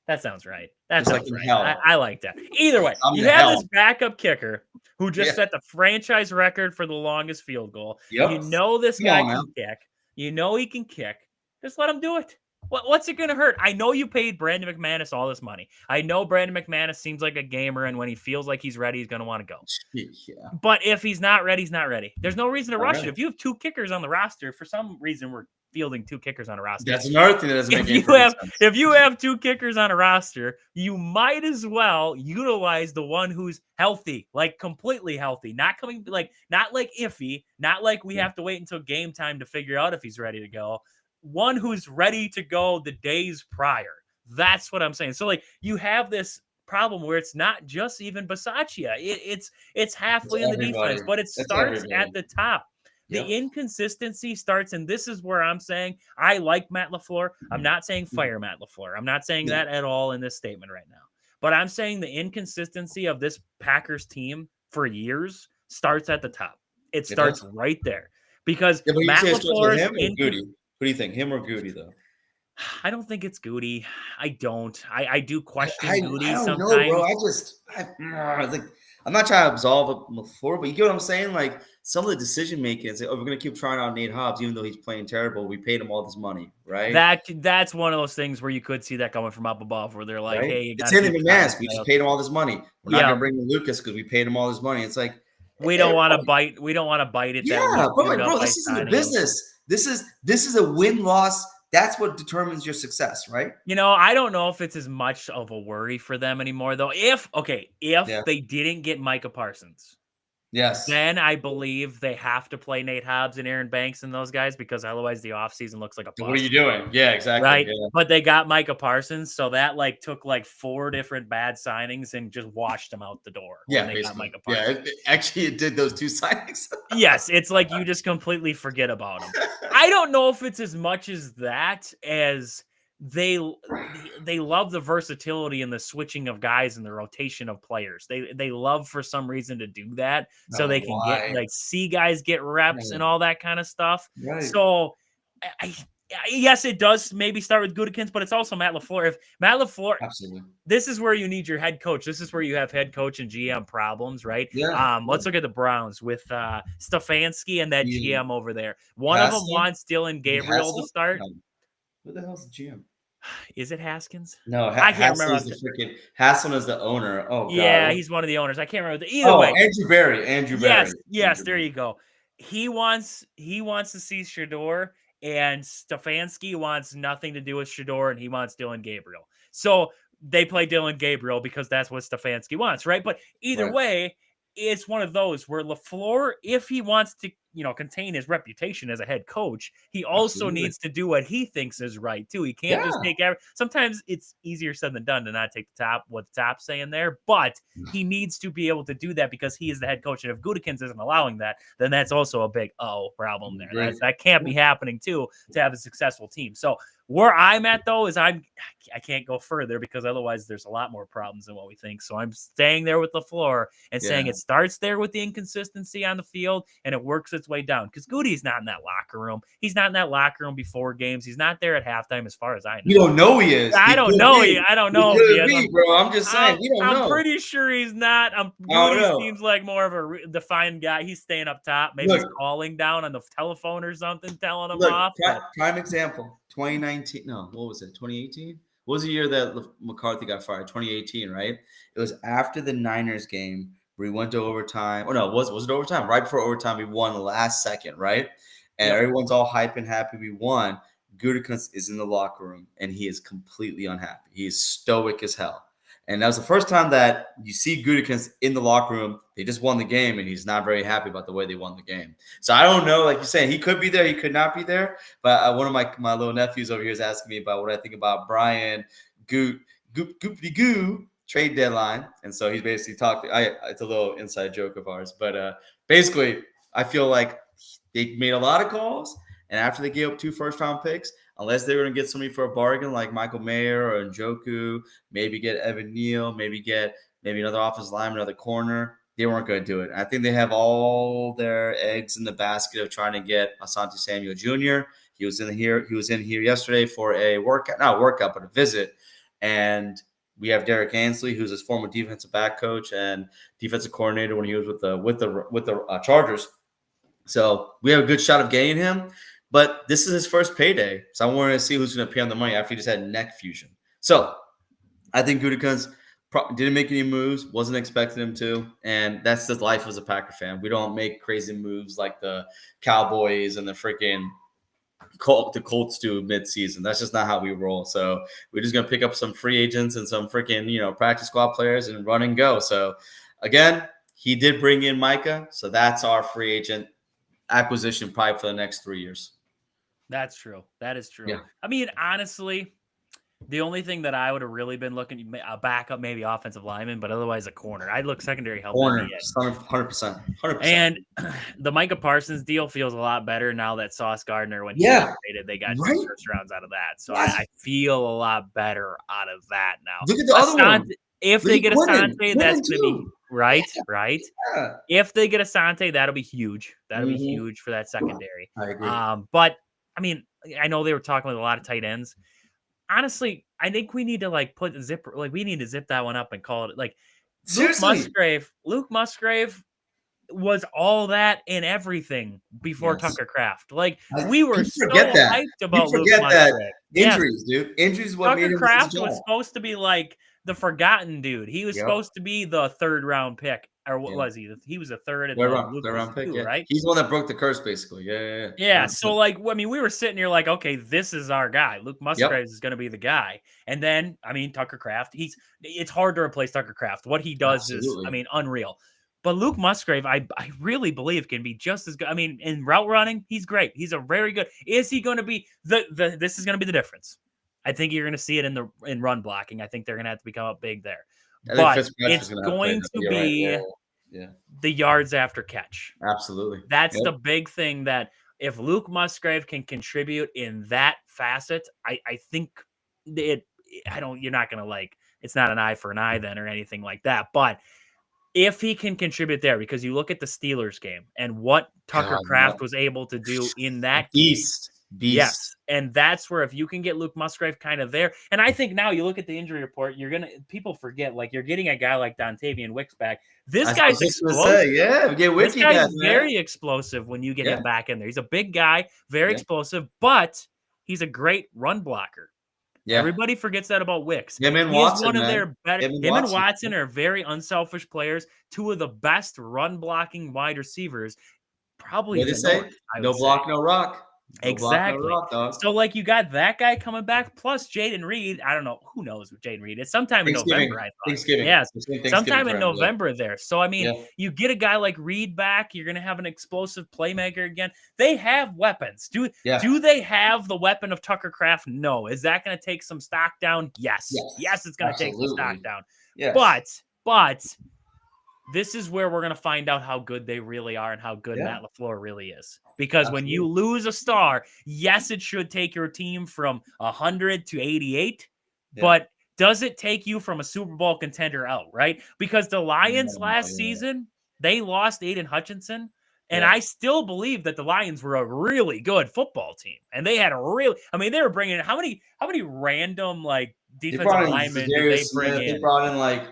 That sounds right. That Just sounds like in right. hell. I like that. Either way, I'm you the have hell. this backup kicker who just set the franchise record for the longest field goal. Yep. You know this Come guy on, can man. kick. You know he can kick. Just let him do it. What's it going to hurt? I know you paid Brandon McManus all this money. I know Brandon McManus seems like a gamer, and when he feels like he's ready, he's going to want to go. Yeah. But if he's not ready, he's not ready. There's no reason to All rush right. it. If you have 2 kickers on the roster, for some reason we're fielding 2 kickers on a roster. That's another thing that doesn't make any sense. If you have 2 kickers on a roster, you might as well utilize the one who's healthy, like completely healthy, not like iffy, not like we have to wait until game time to figure out if he's ready to go. One who's ready to go the days prior. That's what I'm saying. So like you have this problem where it's not just even Bisaccia. It's halfway in the defense, but it starts at the top. The inconsistency starts, and this is where I'm saying I like Matt LaFleur. I'm not saying fire Matt LaFleur. I'm not saying that at all in this statement right now. But I'm saying the inconsistency of this Packers team for years starts at the top. It starts right there. Because Matt LaFleur is who do you think, him or Goody, though? I don't think it's Goody. I don't. I do question Goody I don't sometimes. know, bro. I'm not trying to absolve LaFleur, but you get what I'm saying? Like, some of the decision making is, we're going to keep trying out Nate Hobbs, even though he's playing terrible. We paid him all this money, right? That's one of those things where you could see that coming from up above, where they're like, right? hey, it's in McManus. We just paid him all this money. We're not going to bring in Lucas because we paid him all this money. It's like, we don't want to bite. We don't want to bite it. Yeah, bro, this isn't a business. This is a win-loss. That's what determines your success, right? I don't know if it's as much of a worry for them anymore, though. If they didn't get Micah Parsons, then I believe they have to play Nate Hobbs and Aaron Banks and those guys, because otherwise the offseason looks like a bust. What are you doing? Yeah, exactly. Right. Yeah. But they got Micah Parsons, so that took 4 different bad signings and just washed them out the door. Yeah, when they got Micah Parsons. It did those 2 signings. Yes, it's like you just completely forget about them. I don't know if it's as much as that as they love the versatility and the switching of guys and the rotation of players. They love for some reason to do that, so they can get see guys get reps and all that kind of stuff. Right. So yes, it does maybe start with Gutekunst, but it's also Matt LaFleur. If Matt LaFleur, absolutely, this is where you need your head coach. This is where you have head coach and GM problems, right? Yeah. Let's look at the Browns with Stefanski and that GM over there. One of them wants Dillon Gabriel to start. Who the hell's the GM? Is it Haskins? No, I can't remember. Haslam is the owner. Oh, God. Yeah, he's one of the owners. I can't remember. Either way, Andrew Berry. Yes, there you go. He wants to see Shedeur, and Stefanski wants nothing to do with Shedeur, and he wants Dillon Gabriel. So they play Dillon Gabriel because that's what Stefanski wants, right? But either way, it's one of those where LaFleur, if he wants to, contain his reputation as a head coach, he also needs to do what he thinks is right too. He can't just take sometimes it's easier said than done to not take what the top's saying there, but he needs to be able to do that because he is the head coach. And if Gutekunst isn't allowing that, then that's also a big problem there. That can't be happening too to have a successful team. So where I'm at though is I can't go further because otherwise there's a lot more problems than what we think. So I'm staying there with LaFleur and saying it starts there with the inconsistency on the field and it works its way down, because Goody's not in that locker room. He's not in that locker room before games. He's not there at halftime as far as I know. You don't know he is. I don't know if he is. Bro. I'm just saying. I'm pretty sure he's not. Goody seems like more of a defined guy. He's staying up top. Maybe he's calling down on the telephone or something, telling him off. Prime example. 2019. No, what was it? 2018? What was the year that McCarthy got fired? 2018, right? It was after the Niners game where we went to overtime. Oh, no, was it overtime? Right before overtime, we won the last second, right? And everyone's all hype and happy we won. Gutekunst is in the locker room, and he is completely unhappy. He is stoic as hell. And that was the first time that you see Gutekunst in the locker room. They just won the game, and he's not very happy about the way they won the game. So I don't know. Like you're saying, he could be there. He could not be there. But one of my little nephews over here is asking me about what I think about Brian Goop-de-goo trade deadline. And so he's basically talking. It's a little inside joke of ours. But basically, I feel like they made a lot of calls. And after they gave up 2 first-round picks, unless they were going to get somebody for a bargain like Michael Mayer or Njoku, maybe get Evan Neal, maybe another offensive lineman, another corner, they weren't going to do it. I think they have all their eggs in the basket of trying to get Asante Samuel Jr. He was in here yesterday for a workout, not a workout, but a visit. And we have Derek Ansley, who's his former defensive back coach and defensive coordinator when he was with the Chargers. So we have a good shot of getting him. But this is his first payday. So I wanted to see who's going to pay on the money after he just had neck fusion. So I think Gutekunst didn't make any moves, wasn't expecting him to. And that's the life as a Packer fan. We don't make crazy moves like the Cowboys and the freaking Colts do midseason. That's just not how we roll. So we're just going to pick up some free agents and some freaking, practice squad players and run and go. So again, he did bring in Micah. So that's our free agent acquisition probably for the next 3 years. That's true. That is true. Yeah. I mean, honestly, the only thing that I would have really been looking a backup, maybe offensive lineman, but otherwise a corner. I'd look secondary help. Corner, 100%. And the Micah Parsons deal feels a lot better now that Sauce Gardner, when he got traded, they got 2 first rounds out of that. So I feel a lot better out of that now. Look at the other one. If they get Asante, that's going to be right. Yeah. If they get Asante, that'll be huge. That'll be huge for that secondary. I agree. But I mean, I know they were talking with a lot of tight ends. Honestly, I think we need to we need to zip that one up and call it like Seriously. Luke Musgrave was all that and everything before Tucker Kraft. Like we were so hyped about Luke Musgrave. Injuries, dude. Injuries what made him Kraft was supposed to be like the forgotten dude. He was supposed to be the 3rd round pick. Or what was he? He was a 3rd and third round pick, right? He's the one that broke the curse, basically. Yeah. So, we were sitting here like, okay, this is our guy. Luke Musgraves is going to be the guy. And then, Tucker Kraft. It's hard to replace Tucker Kraft. What he does is, unreal. But Luke Musgrave, I really believe can be just as good. In route running, he's great. He's a very good. Is he going to be this is going to be the difference? I think you're going to see it in run blocking. I think they're going to have to become up big there. But it's going to be the yards after catch. Absolutely. That's the big thing, that if Luke Musgrave can contribute in that facet, I think you're not going to it's not an eye for an eye then or anything like that. But if he can contribute there, because you look at the Steelers game and what Tucker Kraft was able to do in that Beast. Yes. And that's where if you can get Luke Musgrave kind of there. And I think now you look at the injury report, people forget, you're getting a guy like Dontavian Wicks back. This guy's explosive. This guy's very explosive when you get him back in there. He's a big guy, very explosive, but he's a great run blocker. Yeah. Everybody forgets that about Wicks. Him and Watson, one of their better. Him and Watson are very unselfish players, 2 of the best run blocking wide receivers. Probably. What do they say? No block, no rock. Exactly. So you got that guy coming back, plus Jaden Reed. I don't know who knows what Jaden Reed is. Sometime in November, I thought. Thanksgiving. Yes, sometime in November there. So you get a guy like Reed back. You're going to have an explosive playmaker again. They have weapons. Do they have the weapon of Tucker Kraft? No. Is that going to take some stock down? Yes, it's going to take some stock down. Yes. But this is where we're going to find out how good they really are and how good Matt LaFleur really is. Because when you lose a star, yes, it should take your team from 100 to 88, but does it take you from a Super Bowl contender out, right? Because the Lions last season, they lost Aiden Hutchinson, and I still believe that the Lions were a really good football team. And they had they were bringing in how many random defensive linemen did they bring in? They brought in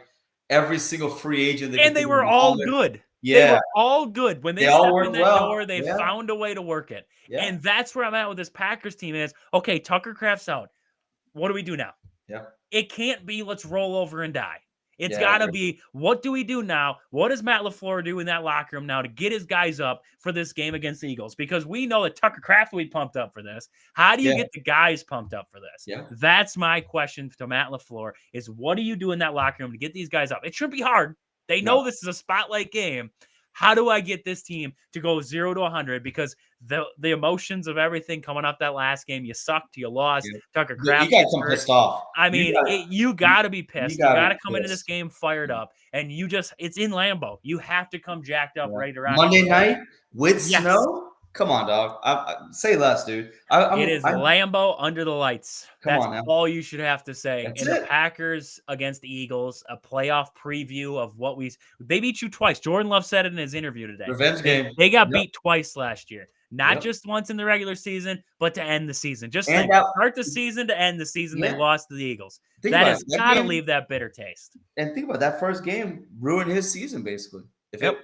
every single free agent. And they were all good. Yeah. They were all good. When they stepped in that door, they Yeah. found a way to work it. Yeah. And that's where I'm at with this Packers team is, okay, Tucker Kraft's out. What do we do now? Yeah. It can't be let's roll over and die. It's got to be, what do we do now? What does Matt LaFleur do in that locker room now to get his guys up for this game against the Eagles? Because we know that Tucker Kraft will be pumped up for this. How do you get the guys pumped up for this? Yeah. That's my question to Matt LaFleur is, what do you do in that locker room to get these guys up? It shouldn't be hard. They know this is a spotlight game. How do I get this team to go 0 to 100? Because the emotions of everything coming up that last game, you sucked, you lost. Tucker Kraft, you got to come pissed off. You got to be pissed. You got to come into this game fired up, and it's in Lambeau. You have to come jacked up, right around Monday night with snow. Come on, dog. Say less, dude. It is Lambeau under the lights. Come That's on now. all you should have to say. That's And the it. Packers against the Eagles, a playoff preview of what they beat you twice. Jordan Love said it in his interview today. Revenge game. They got beat twice last year. Not Yep. just once in the regular season, but to end the season. Just And start the season to end the season. Yeah. They lost to the Eagles. Think That about has it. That got to game- leave that bitter taste. And think about it, that first game ruined his season basically. If it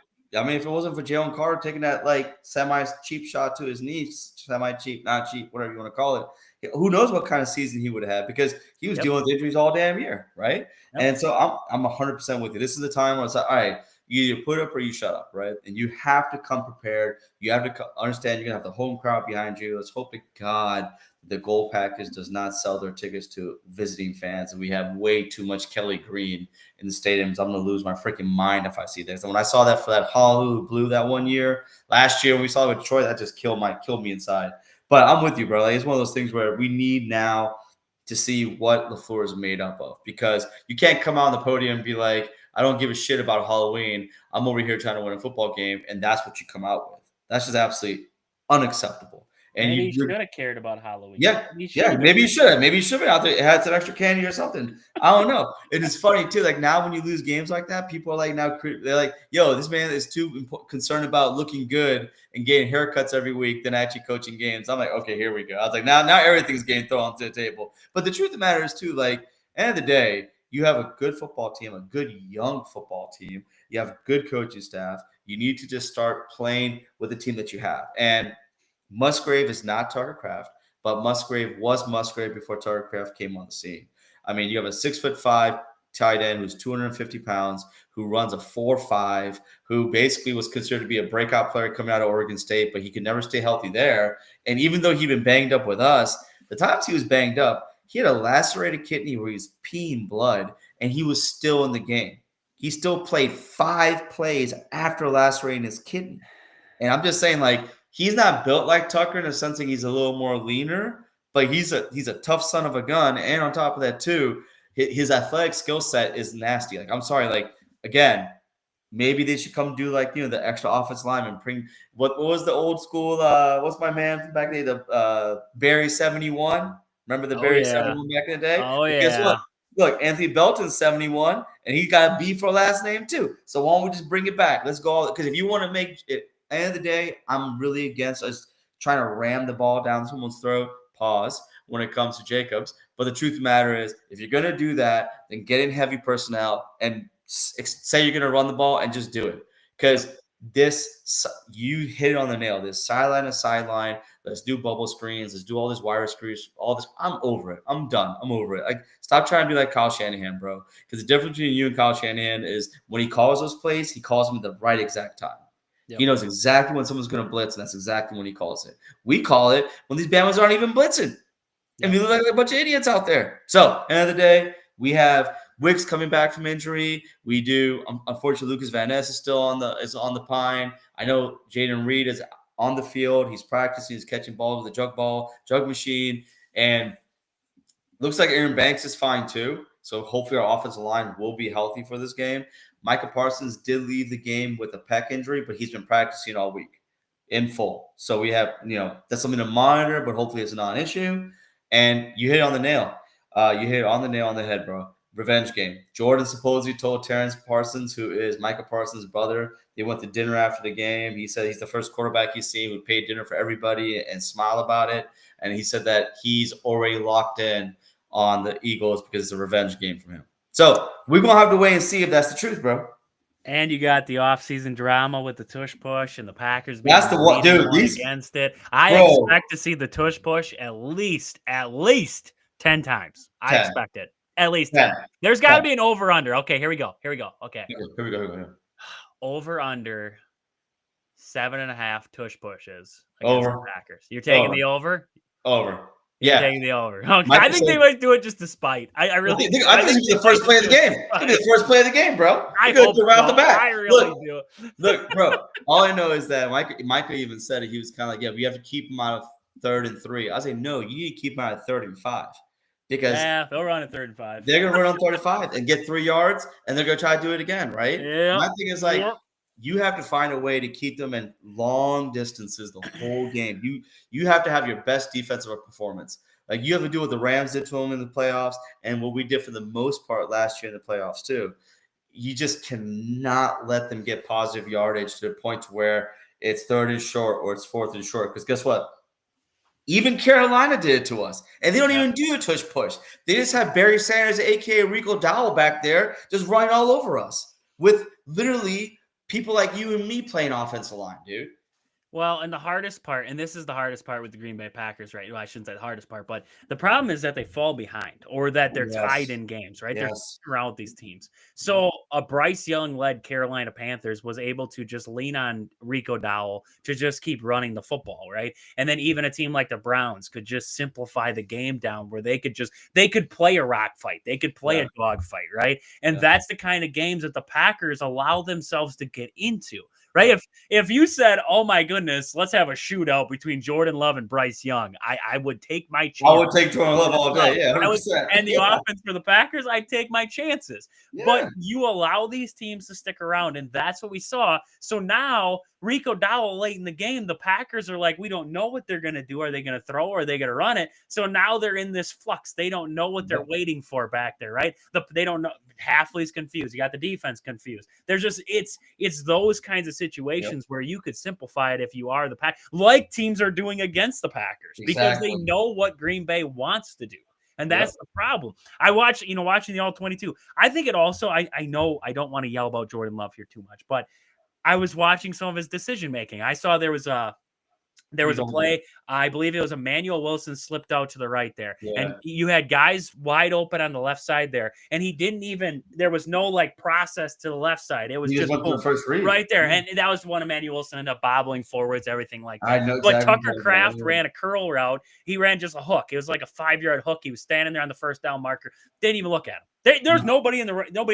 wasn't for Jalen Carter taking that like semi-cheap shot to his knee, semi-cheap, not cheap, whatever you want to call it, who knows what kind of season he would have had because he was dealing with injuries all damn year, right? And so I'm 100% with you. This is the time where it's like, all right, you either put up or you shut up, right? And you have to come prepared. You have to understand you're gonna have the home crowd behind you. Let's hope to God the Gold Package does not sell their tickets to visiting fans, and we have way too much Kelly Green in the stadiums. I'm going to lose my freaking mind if I see this. And when I saw that for that Honolulu Blue that one year, last year when we saw it with Detroit, that just killed me inside. But I'm with you, bro. Like, it's one of those things where we need now to see what LaFleur is made up of, because you can't come out on the podium and be like, I don't give a shit about Halloween. I'm over here trying to win a football game, and that's what you come out with. That's just absolutely unacceptable. And maybe you should have cared about Halloween. Yeah, maybe you should have. Maybe you should have been out there. It had some extra candy or something. I don't know. It is funny too. Like now, when you lose games like that, people are like, they're like, "Yo, this man is too concerned about looking good and getting haircuts every week than actually coaching games." I'm like, okay, here we go. I was like, now everything's getting thrown onto the table. But the truth of the matter is too, like, end of the day, you have a good football team, a good young football team. You have a good coaching staff. You need to just start playing with the team that you have. And Musgrave is not Tucker Kraft, but Musgrave was Musgrave before Tucker Kraft came on the scene. I mean, you have a 6'5" tight end who's 250 pounds, who runs a 4.5, who basically was considered to be a breakout player coming out of Oregon State, but he could never stay healthy there. And even though he'd been banged up with us, the times he was banged up, he had a lacerated kidney where he was peeing blood, and he was still in the game. He still played 5 plays after lacerating his kidney. And I'm just saying, like, he's not built like Tucker in the sense that he's a little more leaner, but he's a tough son of a gun. And on top of that, too, his athletic skill set is nasty. Like, I'm sorry, like, again, maybe they should come do like, the extra offensive lineman. Bring what was the old school? What's my man from back in the day? The Barry 71. Remember the Barry 71 back in the day? Oh yeah. Guess what? Look, Anthony Belton's 71, and he got a B for last name too. So why don't we just bring it back? Let's go. Because if you want to make it, at the end of the day, I'm really against us trying to ram the ball down someone's throat. Pause when it comes to Jacobs. But the truth of the matter is, if you're going to do that, then get in heavy personnel and say you're going to run the ball and just do it. Because you hit it on the nail. This sideline to sideline. Let's do bubble screens. Let's do all this wire screens. All this. I'm over it. I'm done. I'm over it. Like, stop trying to be like Kyle Shanahan, bro. Because the difference between you and Kyle Shanahan is when he calls those plays, he calls them at the right exact time. Yep. He knows exactly when someone's going to blitz, and that's exactly when he calls it. We call it when these Bama's aren't even blitzing. Yep. And we look like a bunch of idiots out there. So, end of the day, we have Wicks coming back from injury. We do. Unfortunately, Lucas Van Ness is still on the pine. I know Jaden Reed is on the field. He's practicing. He's catching balls with the jug machine. And looks like Aaron Banks is fine too. So hopefully our offensive line will be healthy for this game. Micah Parsons did leave the game with a pec injury, but he's been practicing all week in full. So we have, that's something to monitor, but hopefully it's not an issue. And you hit it on the nail. You hit it on the nail on the head, bro. Revenge game. Jordan supposedly told Terrence Parsons, who is Micah Parsons' brother, they went to dinner after the game. He said he's the first quarterback he's seen who paid dinner for everybody and smile about it. And he said that he's already locked in on the Eagles because it's a revenge game for him. So we're going to have to wait and see if that's the truth, bro. And you got the offseason drama with the tush push and the Packers being that's the one, dude. Against it. I expect to see the tush push at least 10 times. I expect it. At least 10. There's got to be an over-under. Okay, here we go. Okay. Here we go. Over-under 7.5 tush pushes against over the Packers. You're taking the over? Over. You're taking the over. Okay. I think they might do it just to spite. I really think it's the first play of the game. It's the first play of the game, bro. I hope so. Right off the bat. I really do. Look, bro. All I know is that Micah even said it. He was kind of like, we have to keep him out of 3rd and 3. I was like, no, you need to keep him out of 3rd and 5. Because they'll run at 3rd and 5. They're going to run on 35 and get 3 yards, and they're going to try to do it again, right? Yeah. My thing is like, you have to find a way to keep them in long distances the whole game. You have to have your best defensive performance. Like you have to do what the Rams did to them in the playoffs and what we did for the most part last year in the playoffs too. You just cannot let them get positive yardage to the point to where it's 3rd and short or it's 4th and short. Because guess what? Even Carolina did it to us. And they don't even do a tush push. They just have Barry Sanders, a.k.a. Rico Dowell, back there just running all over us with literally people like you and me playing offensive line, dude. Well, and the hardest part, and this is the hardest part with the Green Bay Packers, right? Well, I shouldn't say the hardest part, but the problem is that they fall behind or that they're tied in games, right? They're around with these teams. So a Bryce Young-led Carolina Panthers was able to just lean on Rico Dowell to just keep running the football, right? And then even a team like the Browns could just simplify the game down where they could play a rock fight. They could play a dog fight, right? And that's the kind of games that the Packers allow themselves to get into. Right. If you said, oh, my goodness, let's have a shootout between Jordan Love and Bryce Young, I would take my chances. I would take Jordan Love all day. Yeah. 100%. And the offense for the Packers, I'd take my chances. Yeah. But you allow these teams to stick around. And that's what we saw. So now Rico Dowell late in the game, the Packers are like, we don't know what they're going to do. Are they going to throw or are they going to run it? So now they're in this flux. They don't know what they're waiting for back there, right? They don't know. Hafley's confused. You got the defense confused. There's just it's those kinds of situations where you could simplify it if you are the Pack, like teams are doing against the Packers because they know what Green Bay wants to do. And that's the problem. I watching the all 22. I think it also, I know I don't want to yell about Jordan Love here too much, but I was watching some of his decision making. I saw there was a play. I believe it was Emmanuel Wilson slipped out to the right there. Yeah. And you had guys wide open on the left side there. And he didn't even, there was no like process to the left side. It was just the first read. Right there. Mm-hmm. And that was one Emmanuel Wilson ended up bobbling forwards, everything like that. I know exactly. But Tucker Kraft ran a curl route. He ran just a hook. It was like a 5-yard hook. He was standing there on the first down marker. Didn't even look at him. There's nobody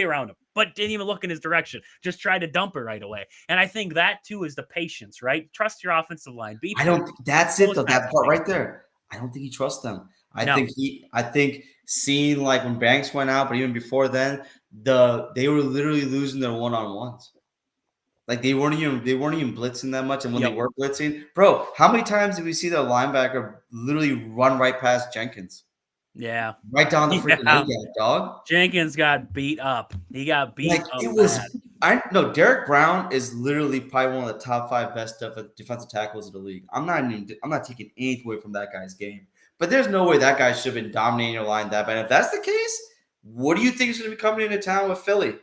around him, but didn't even look in his direction. Just tried to dump it right away. And I think that too is the patience, right? Trust your offensive line. That's it though. That part right there. I don't think he trusts them. I think seeing like when Banks went out, but even before then, they were literally losing their one-on-ones. Like they weren't even blitzing that much, and when they were blitzing, bro, how many times did we see the linebacker literally run right past Jenkins? Yeah. Right down the freaking leg, dog. Jenkins got beat up. He got beat up. It was Derek Brown is literally probably one of the top 5 best defensive tackles in the league. I'm not taking anything away from that guy's game. But there's no way that guy should have been dominating your line that bad. If that's the case, what do you think is going to be coming into town with Philly?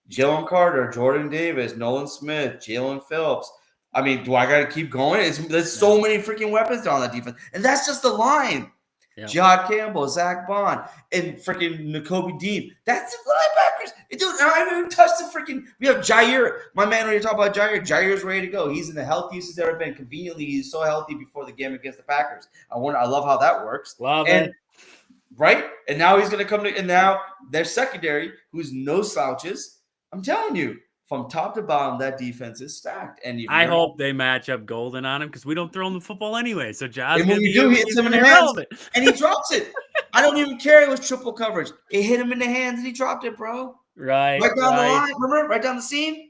Jalen Carter, Jordan Davis, Nolan Smith, Jalen Phillips. I mean, do I got to keep going? There's so many freaking weapons on that defense. And that's just the line. Yeah. Jod Campbell, Zach Bond, and freaking Nakobe Dean. That's the linebackers. I haven't even touched the freaking. We have Jair. My man, when you talk about Jair, Jair's ready to go. He's in the healthiest he's ever been. Conveniently, he's so healthy before the game against the Packers. I love how that works. Love it. Right? And now he's going to come to, and now their secondary, who's no slouches. I'm telling you. From top to bottom, that defense is stacked. And I hope they match up Golden on him because we don't throw him the football anyway. So Josh, and when you do, hits him in the hands, and he drops it. I don't even care. It was triple coverage. It hit him in the hands, and he dropped it, bro. Right down the line. Remember, right down the seam.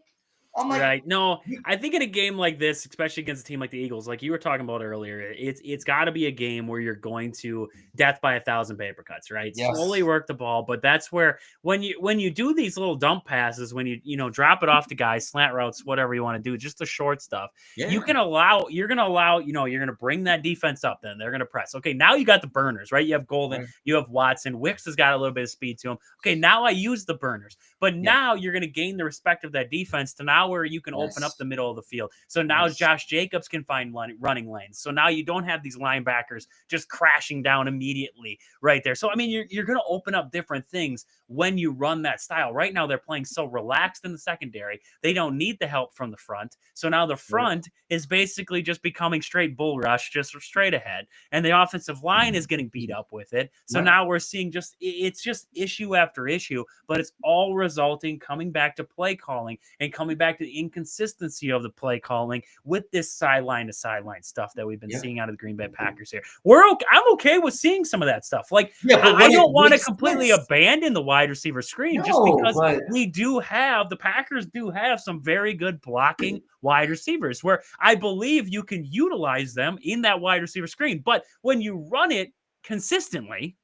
I'm like, right. No, I think in a game like this, especially against a team like the Eagles, like you were talking about earlier, it's got to be a game where you're going to death by 1,000 paper cuts, right? Yes. Slowly work the ball, but that's where when you do these little dump passes, when you drop it off to guys, slant routes, whatever you want to do, just the short stuff, you're gonna bring that defense up. Then they're gonna press. Okay, now you got the burners, right? You have Golden, you have Watson, Wicks has got a little bit of speed to him. Okay, now I use the burners, but now you're gonna gain the respect of that defense to now where you can open up the middle of the field. So now Josh Jacobs can find running lanes. So now you don't have these linebackers just crashing down immediately right there. So, I mean, you're going to open up different things when you run that style. Right now, they're playing so relaxed in the secondary. They don't need the help from the front. So now the front is basically just becoming straight bull rush, just straight ahead. And the offensive line is getting beat up with it. So now we're seeing it's just issue after issue, but it's all resulting coming back to play calling and coming back back to the inconsistency of the play calling with this sideline to sideline stuff that we've been seeing out of the Green Bay Packers here. I'm okay with seeing some of that stuff. Like, I don't want to completely abandon the wide receiver screen just because the Packers do have some very good blocking wide receivers where I believe you can utilize them in that wide receiver screen. But when you run it consistently,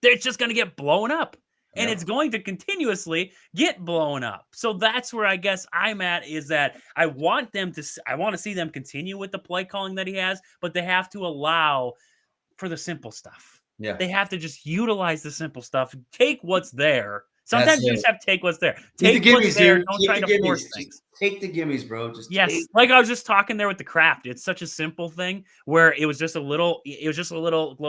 it's just going to get blown up. And it's going to continuously get blown up. So that's where I guess I'm at, is that I want to see them continue with the play calling that he has, but they have to allow for the simple stuff. Yeah. They have to just utilize the simple stuff. Take what's there. Sometimes you just have to take what's there. Take what's there. Don't try to force things. Take the gimmies, bro. Like I was just talking there with the craft. It's such a simple thing where it was just a little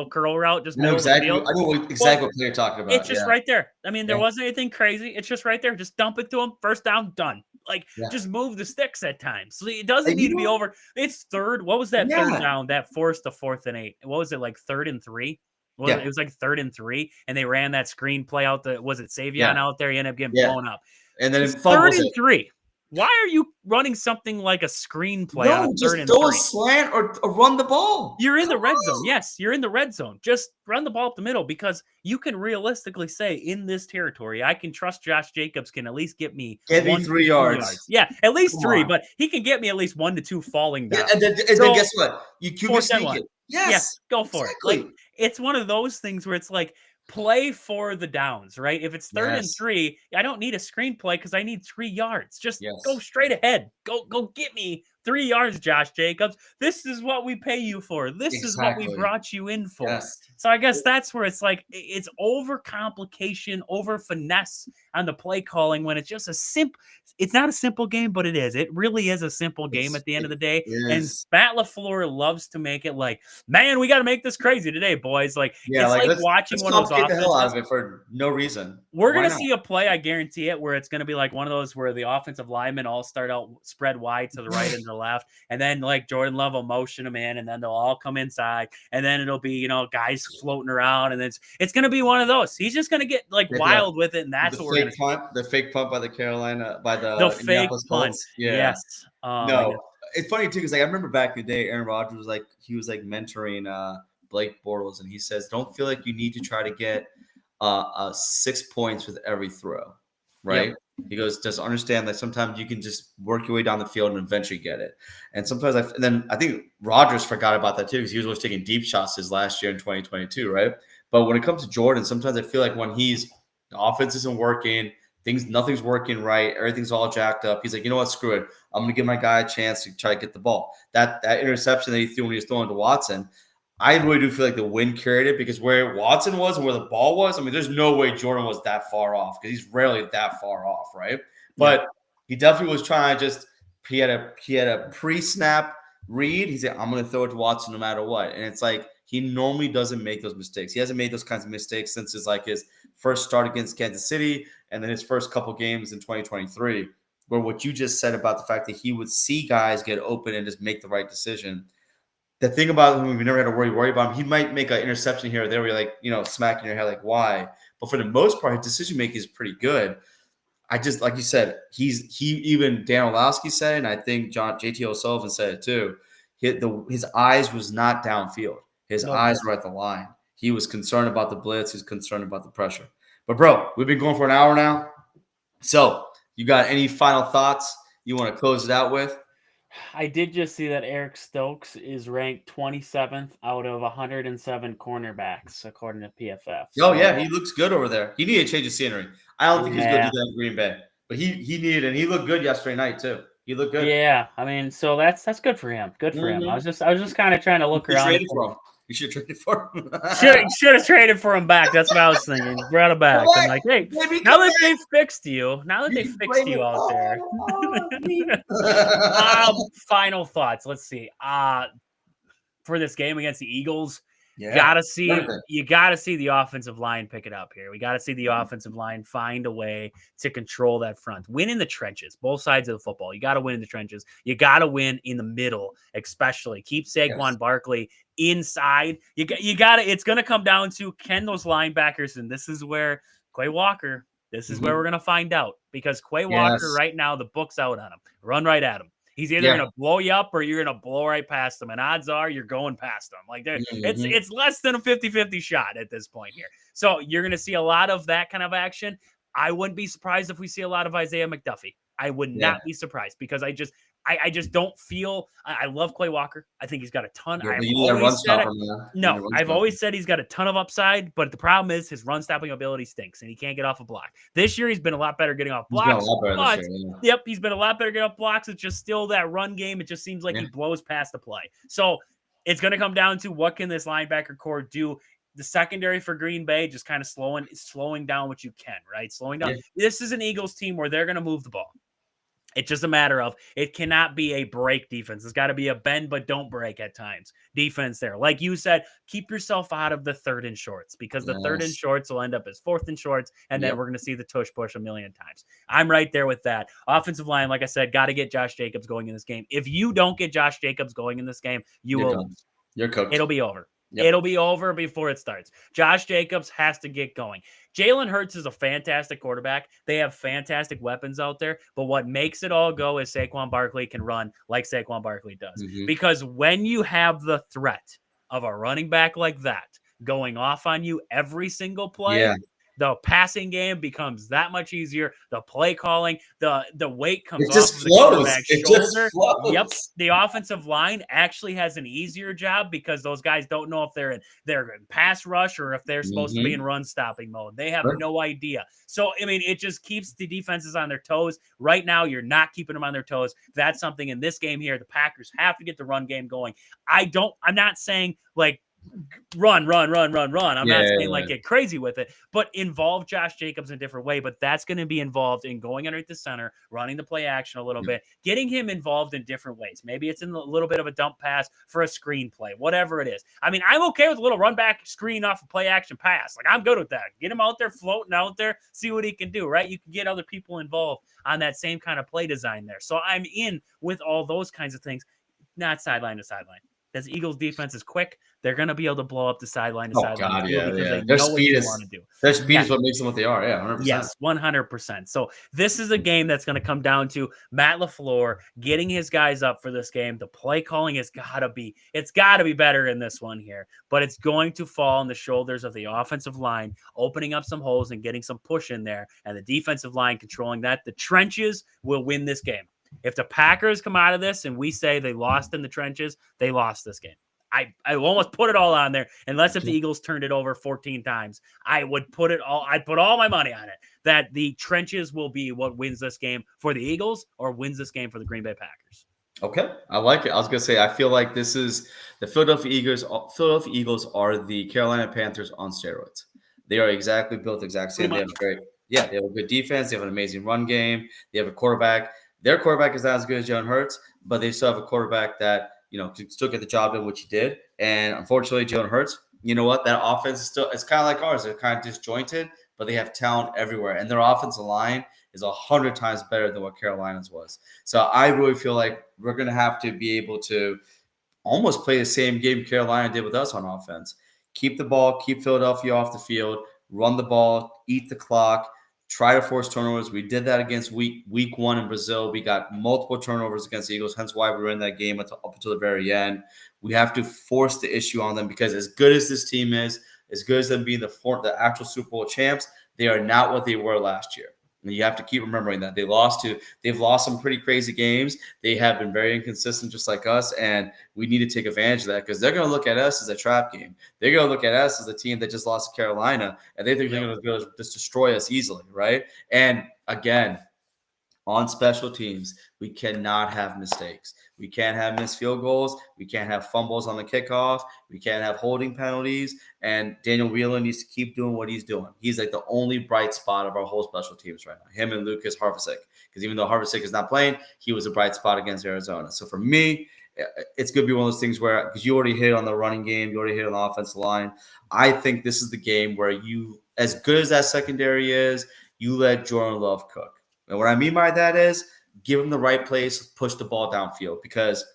curl route. Just exactly. I know exactly what you're talking about. It's just right there. I mean, there wasn't anything crazy. It's just right there. Just dump it to him. First down, done. Like, just move the sticks at times. So it doesn't need to be over. It's third. What was that third down that forced the 4th and 8? What was it, like 3rd and 3? It was like 3rd and 3, and they ran that screen play out. Was it Savion out there? He ended up getting blown up. And then it's 3rd and 3. Why are you running something like a screenplay on 3rd and 3? Just throw a slant or run the ball. You're in the red zone. Yes, you're in the red zone. Just run the ball up the middle, because you can realistically say in this territory, I can trust Josh Jacobs can at least get me 3 yards. Yeah, at least 3, but he can get me at least 1 to 2 falling down. And then guess what? You can sneak it. Yes, go for it. Like, it's one of those things where it's like, play for the downs, right? If it's 3rd and 3, I don't need a screenplay because I need 3 yards. Just go straight ahead. Go get me 3 yards, Josh Jacobs. This is what we pay you for. This is what we brought you in for. So I guess that's where it's like, it's over complication, over finesse on the play calling when it's just it's not a simple game, but it is. It really is a simple game at the end of the day. And Matt LaFleur loves to make it like, man, we got to make this crazy today, boys. Like, it's like watching one of those offenses. The hell out of it for no reason. We're going to see a play, I guarantee it, where it's going to be like one of those where the offensive linemen all start out spread wide to the right and the left. And then like Jordan Love will motion them in, and then they'll all come inside. And then it'll be, guys floating around. And then it's going to be one of those. He's just going to get like wild with it. And that's what we're going to see. The fake punt by the fake punt. Yes. No, it's funny too, because like I remember back in the day, Aaron Rodgers was like, he was like mentoring Blake Bortles, and he says, don't feel like you need to try to get 6 points with every throw, right? He goes, just understand that sometimes you can just work your way down the field and eventually get it. And sometimes I think Rodgers forgot about that too, because he was always taking deep shots his last year in 2022, right? But when it comes to Jordan, sometimes I feel like when the offense isn't working, nothing's working right, everything's all jacked up, he's like, you know what, screw it. I'm going to give my guy a chance to try to get the ball. That interception that he threw when he was throwing to Watson, I really do feel like the wind carried it, because where Watson was and where the ball was, I mean, there's no way Jordan was that far off, because he's rarely that far off, right? But he definitely was trying to he had a pre-snap read. He said, I'm going to throw it to Watson no matter what. And it's like, he normally doesn't make those mistakes. He hasn't made those kinds of mistakes since his first start against Kansas City and then his first couple games in 2023, where what you just said about the fact that he would see guys get open and just make the right decision. The thing about him, we never had to worry about him. He might make an interception here or there where you're like, smacking your head like, why? But for the most part, his decision making is pretty good. I just, like you said, even Dan Orlovsky said it, and I think JT O'Sullivan said it too. His eyes was not downfield. His eyes were at the line. He was concerned about the blitz. He was concerned about the pressure. But, bro, we've been going for an hour now. So you got any final thoughts you want to close it out with? I did just see that Eric Stokes is ranked 27th out of 107 cornerbacks, according to PFF. Oh, yeah, he looks good over there. He needed a change of scenery. I don't think he's going to do that in Green Bay. But he needed, and he looked good yesterday night, too. He looked good. Yeah, I mean, so that's good for him. Good for him. I was just kind of trying to look around. You should have traded for him. should have traded for him back. That's what I was thinking. Brought him back. I'm like, hey, now that they fixed you out there. Final thoughts. Let's see. For this game against the Eagles, you gotta see the offensive line pick it up here. We gotta see the offensive line find a way to control that front. Win in the trenches, both sides of the football. You gotta win in the trenches. You gotta win in the middle, especially. Keep Saquon Barkley inside. You gotta. It's gonna come down to, can those linebackers, and this is where Quay Walker This is where we're going to find out, because Quay Walker right now, the book's out on him. Run right at him. He's either going to blow you up or you're going to blow right past him. And odds are you're going past him. Like it's less than a 50-50 shot at this point here. So you're going to see a lot of that kind of action. I wouldn't be surprised if we see a lot of Isaiah McDuffie. I would not be surprised, because I just don't feel. I love Quay Walker. I think he's got a ton. I've always said he's got a ton of upside, but the problem is his run stopping ability stinks, and he can't get off a block. This year he's been a lot better getting off blocks. He's been a lot better getting off blocks. It's just still that run game. It just seems like he blows past the play. So it's going to come down to what can this linebacker core do. The secondary for Green Bay just kind of slowing down what you can, right? Slowing down. This is an Eagles team where they're going to move the ball. It's just a matter of, it cannot be a break defense. It's got to be a bend but don't break at times defense there. Like you said, keep yourself out of the 3rd and shorts, because the 3rd and shorts will end up as 4th and shorts, and then we're going to see the tush push a million times. I'm right there with that. Offensive line, like I said, got to get Josh Jacobs going in this game. If you don't get Josh Jacobs going in this game, you're cooked. It'll be over. Yep. It'll be over before it starts. Josh Jacobs has to get going. Jalen Hurts is a fantastic quarterback. They have fantastic weapons out there. But what makes it all go is Saquon Barkley can run like Saquon Barkley does. Because when you have the threat of a running back like that going off on you every single play, the passing game becomes that much easier. The play calling, the weight comes off of the quarterback's shoulder. Yep. The offensive line actually has an easier job, because those guys don't know if they're in pass rush or if they're supposed to be in run stopping mode. They have no idea. So, I mean, it just keeps the defenses on their toes. Right now, you're not keeping them on their toes. That's something in this game here. The Packers have to get the run game going. I'm not saying like run. I'm not saying like get crazy with it, but involve Josh Jacobs in a different way. But that's going to be involved in going underneath the center, running the play action a little bit, getting him involved in different ways. Maybe it's in a little bit of a dump pass for a screen play, whatever it is. I mean, I'm okay with a little run back screen off a play action pass. Like, I'm good with that. Get him out there, floating out there, see what he can do, right? You can get other people involved on that same kind of play design there. So I'm in with all those kinds of things, not sideline to sideline. This Eagles defense is quick. They're going to be able to blow up the sideline to sideline. Their speed is what makes them what they are. 100%. Yes, 100%. So this is a game that's going to come down to Matt LaFleur getting his guys up for this game. The play calling it's got to be better in this one here, but it's going to fall on the shoulders of the offensive line, opening up some holes and getting some push in there, and the defensive line controlling that. The trenches will win this game. If the Packers come out of this and we say they lost in the trenches, they lost this game. I almost put it all on there, unless if the Eagles turned it over 14 times. I'd put all my money on it, that the trenches will be what wins this game for the Eagles or wins this game for the Green Bay Packers. Okay, I like it. I was going to say, I feel like this is the Philadelphia Eagles. Philadelphia Eagles are the Carolina Panthers on steroids. They are built exact same. They have a good defense. They have an amazing run game. They have a quarterback. Their quarterback is not as good as Jalen Hurts, but they still have a quarterback that, can still get the job done, which he did. And unfortunately, Jalen Hurts, you know what? That offense is it's kind of like ours. They're kind of disjointed, but they have talent everywhere. And their offensive line is 100 times better than what Carolina's was. So I really feel like we're going to have to be able to almost play the same game Carolina did with us on offense. Keep the ball, keep Philadelphia off the field, run the ball, eat the clock, try to force turnovers. We did that against week 1 in Brazil. We got multiple turnovers against the Eagles, hence why we were in that game up until the very end. We have to force the issue on them, because as good as this team is, as good as them being the actual Super Bowl champs, they are not what they were last year. And you have to keep remembering that. They've lost some pretty crazy games. They have been very inconsistent, just like us, and we need to take advantage of that, because they're going to look at us as a trap game. They're going to look at us as a team that just lost to Carolina, and they think they're going to just destroy us easily, right? And again, on special teams, we cannot have mistakes. We can't have missed field goals. We can't have fumbles on the kickoff. We can't have holding penalties. And Daniel Whelan needs to keep doing what he's doing. He's like the only bright spot of our whole special teams right now, him and Lucas Harvisick. Because even though Harvisick is not playing, he was a bright spot against Arizona. So for me, it's going to be one of those things where, because you already hit on the running game, you already hit on the offensive line, I think this is the game where you, as good as that secondary is, you let Jordan Love cook. And what I mean by that is, give him the right place, push the ball downfield, because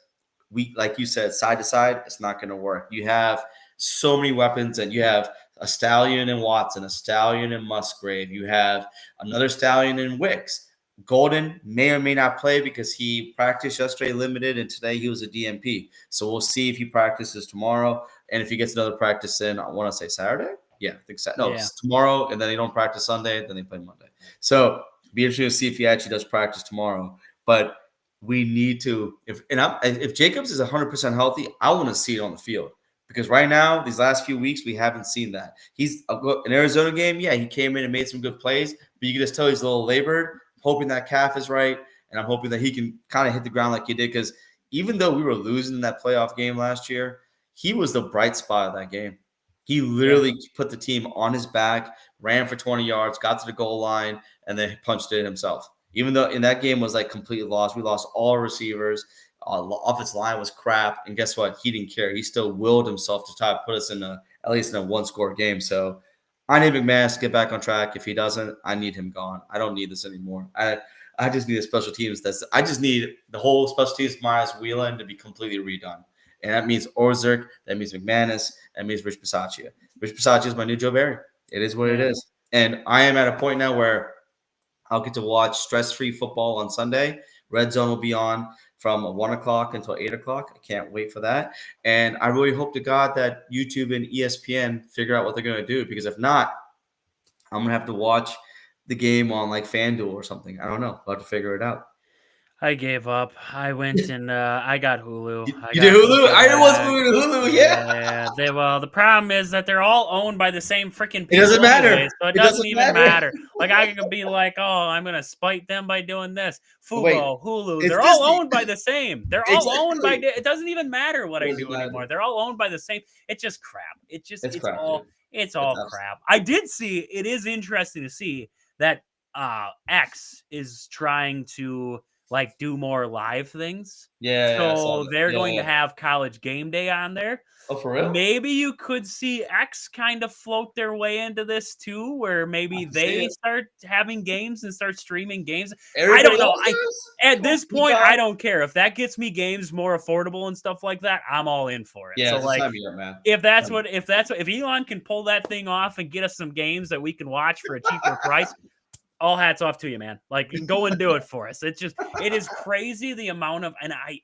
we, like you said, side to side, it's not going to work. You have so many weapons, and you have a stallion in Watson, a stallion in Musgrave. You have another stallion in Wicks. Golden may or may not play because he practiced yesterday limited, and today he was a DMP. So we'll see if he practices tomorrow, and if he gets another practice in, I want to say Saturday. Yeah, I think so. No, Yeah. it's tomorrow, and then they don't practice Sunday, then they play Monday. So be interesting to see if he actually does practice tomorrow. But we need to, if Jacobs is 100% healthy, I want to see it on the field. Because right now, these last few weeks, we haven't seen that. He's an Arizona game. Yeah, he came in and made some good plays, but you can just tell he's a little labored, hoping that calf is right. And I'm hoping that he can kind of hit the ground like he did. Because even though we were losing that playoff game last year, he was the bright spot of that game. He literally put the team on his back, ran for 20 yards, got to the goal line, and then punched it himself. Even though in that game was like completely lost. We lost all receivers. Offensive line was crap, and guess what? He didn't care. He still willed himself to try to put us at least in a one-score game. So I need McManus to get back on track. If he doesn't, I need him gone. I don't need this anymore. I just need a special teams. I just need the whole special teams minus Whelan to be completely redone, and that means Orzik, that means McManus, that means Rich Bisaccia. Rich Bisaccia is my new Joe Barry. It is what it is, and I am at a point now where I'll get to watch stress-free football on Sunday. Red Zone will be on from 1 o'clock until 8 o'clock. I can't wait for that. And I really hope to God that YouTube and ESPN figure out what they're going to do, because if not, I'm going to have to watch the game on like FanDuel or something. I don't know. I'll have to figure it out. I gave up. I went and I got Hulu. You did Hulu? I was moving to Hulu, yeah. Well, the problem is that they're all owned by the same freaking people. It doesn't matter. Anyway, so it doesn't even matter. Like, I could be like, oh, I'm going to spite them by doing this. Fubo, Hulu, they're all owned by the same. They're all owned by, it doesn't even matter what I do anymore. They're all owned by the same. It's just crap. It's all crap. I did see, it is interesting to see that X is trying to like do more live things. So they're going to have College Game Day on there. Oh, for real? Maybe you could see X kind of float their way into this too, where maybe they start having games and start streaming games. I don't know. At this point, I don't care. If that gets me games more affordable and stuff like that, I'm all in for it. Yeah, so like, man. if Elon can pull that thing off and get us some games that we can watch for a cheaper price, all hats off to you, man. Like, go and do it for us. It is crazy the amount of, and I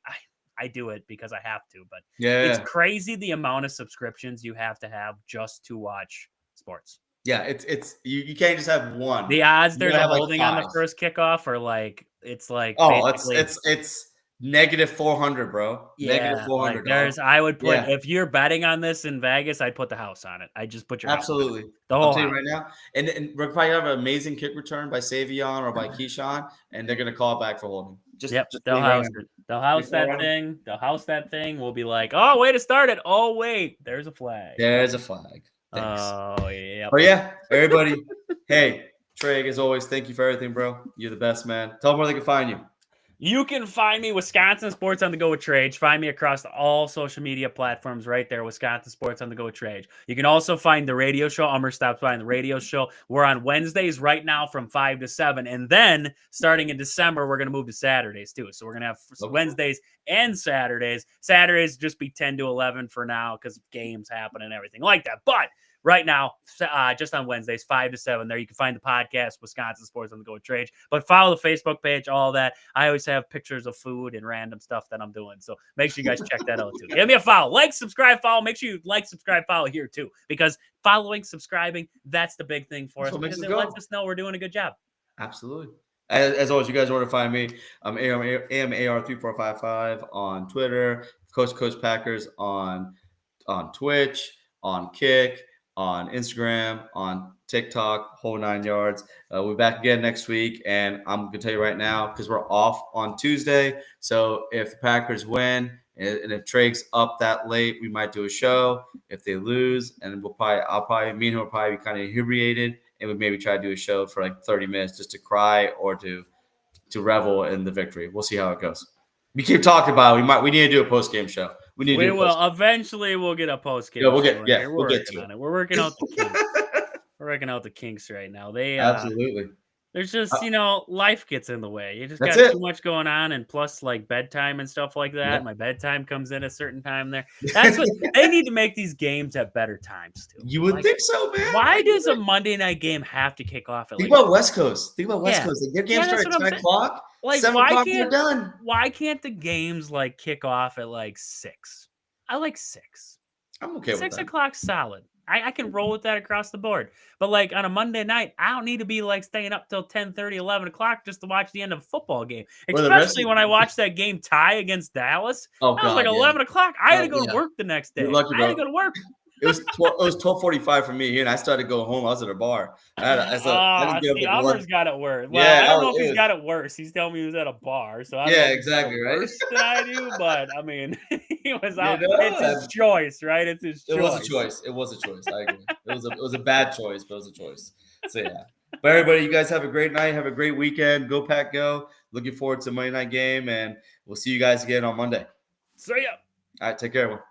do it because I have to, but it's crazy the amount of subscriptions you have to have just to watch sports. Yeah, it's you can't just have one. The odds there's a holding on the first kickoff are like, it's like, it's -400, bro. Yeah, -400. Like I would put if you're betting on this in Vegas, I'd put the house on it. I just put your absolutely the whole I'll tell you right now. And we're probably have an amazing kick return by Savion or by Keyshawn, and they're gonna call it back for holding. They'll house it. They'll house that thing. They'll house that thing. We'll be like, oh, way to start it. Oh, wait, there's a flag. There's a flag. Thanks. Oh yeah. But yeah, everybody. Hey, Trey, as always, thank you for everything, bro. You're the best, man. Tell them where they can find you. You can find me, Wisconsin Sports on the Go with Trage. Find me across all social media platforms right there, Wisconsin Sports on the Go with Trage. You can also find the radio show. Ummer stops by on the radio show. We're on Wednesdays right now from 5 to 7. And then starting in December, we're going to move to Saturdays too. So we're going to have Wednesdays and Saturdays. Saturdays just be 10 to 11 for now because games happen and everything like that. But right now, just on Wednesdays, 5 to 7. There you can find the podcast, Wisconsin Sports on the Go with Trage. But follow the Facebook page, all that. I always have pictures of food and random stuff that I'm doing. So make sure you guys check that out too. Give me a follow. Like, subscribe, follow. Make sure you like, subscribe, follow here too. Because following, subscribing, that's the big thing for us. Because it lets us know we're doing a good job. Absolutely. As always, you guys want to find me. I'm AMAR3455 on Twitter. Coast to Coast Packers on Twitch, on Kick, on Instagram, on TikTok, whole 9 yards. We'll be back again next week, and I'm going to tell you right now, because we're off on Tuesday, so if the Packers win and if Trake's up that late, we might do a show. If they lose, and me and him will probably be kind of inebriated, and we maybe try to do a show for like 30 minutes just to cry or to revel in the victory. We'll see how it goes. We keep talking about it. We need to do a post-game show. We will. Eventually, we'll get a post-game. We'll get to it. We're working out the kinks. We're working out the kinks right now. Absolutely. There's just, life gets in the way. You just That's got it. too much going on, and plus, like, bedtime and stuff like that. Yeah. My bedtime comes in a certain time there. That's what they need to make these games at better times too. You would Like, think so, man. why does a Monday night game have to kick off at Think like about West Coast. Think about West Yeah. Coast. Like, their Yeah, games that's start what at I'm 10 saying. o'clock. Like, 7 o'clock, they're done. why can't the games like kick off at like 6? I like 6. I'm okay with 6 that. o'clock solid. I can roll with that across the board. But like on a Monday night, I don't need to be like staying up till 10:30, 11 o'clock just to watch the end of a football game. Or the rest Especially of when I watched that game tie against Dallas. Oh, That was like God, yeah. 11 o'clock. I had to go yeah. to work the next day. You're lucky, I had to bro. go to work. It was 12:45 for me here, and I started to go home. I was at a bar. I had to get up See, at 11. Elmer's got it worse. Well, Yeah, I don't know it if he's was- got it worse. He's telling me he was at a bar, so I don't know Yeah, if he's got it exactly, right? worse than I do. But I mean, he was out. know, It's his choice, right? It's his choice. It was a choice. It was a choice. I agree. It was a bad choice, but it was a choice. So yeah. But everybody, you guys have a great night. Have a great weekend. Go Pack Go. Looking forward to Monday night game, and we'll see you guys again on Monday. So yeah. All right, take care, everyone.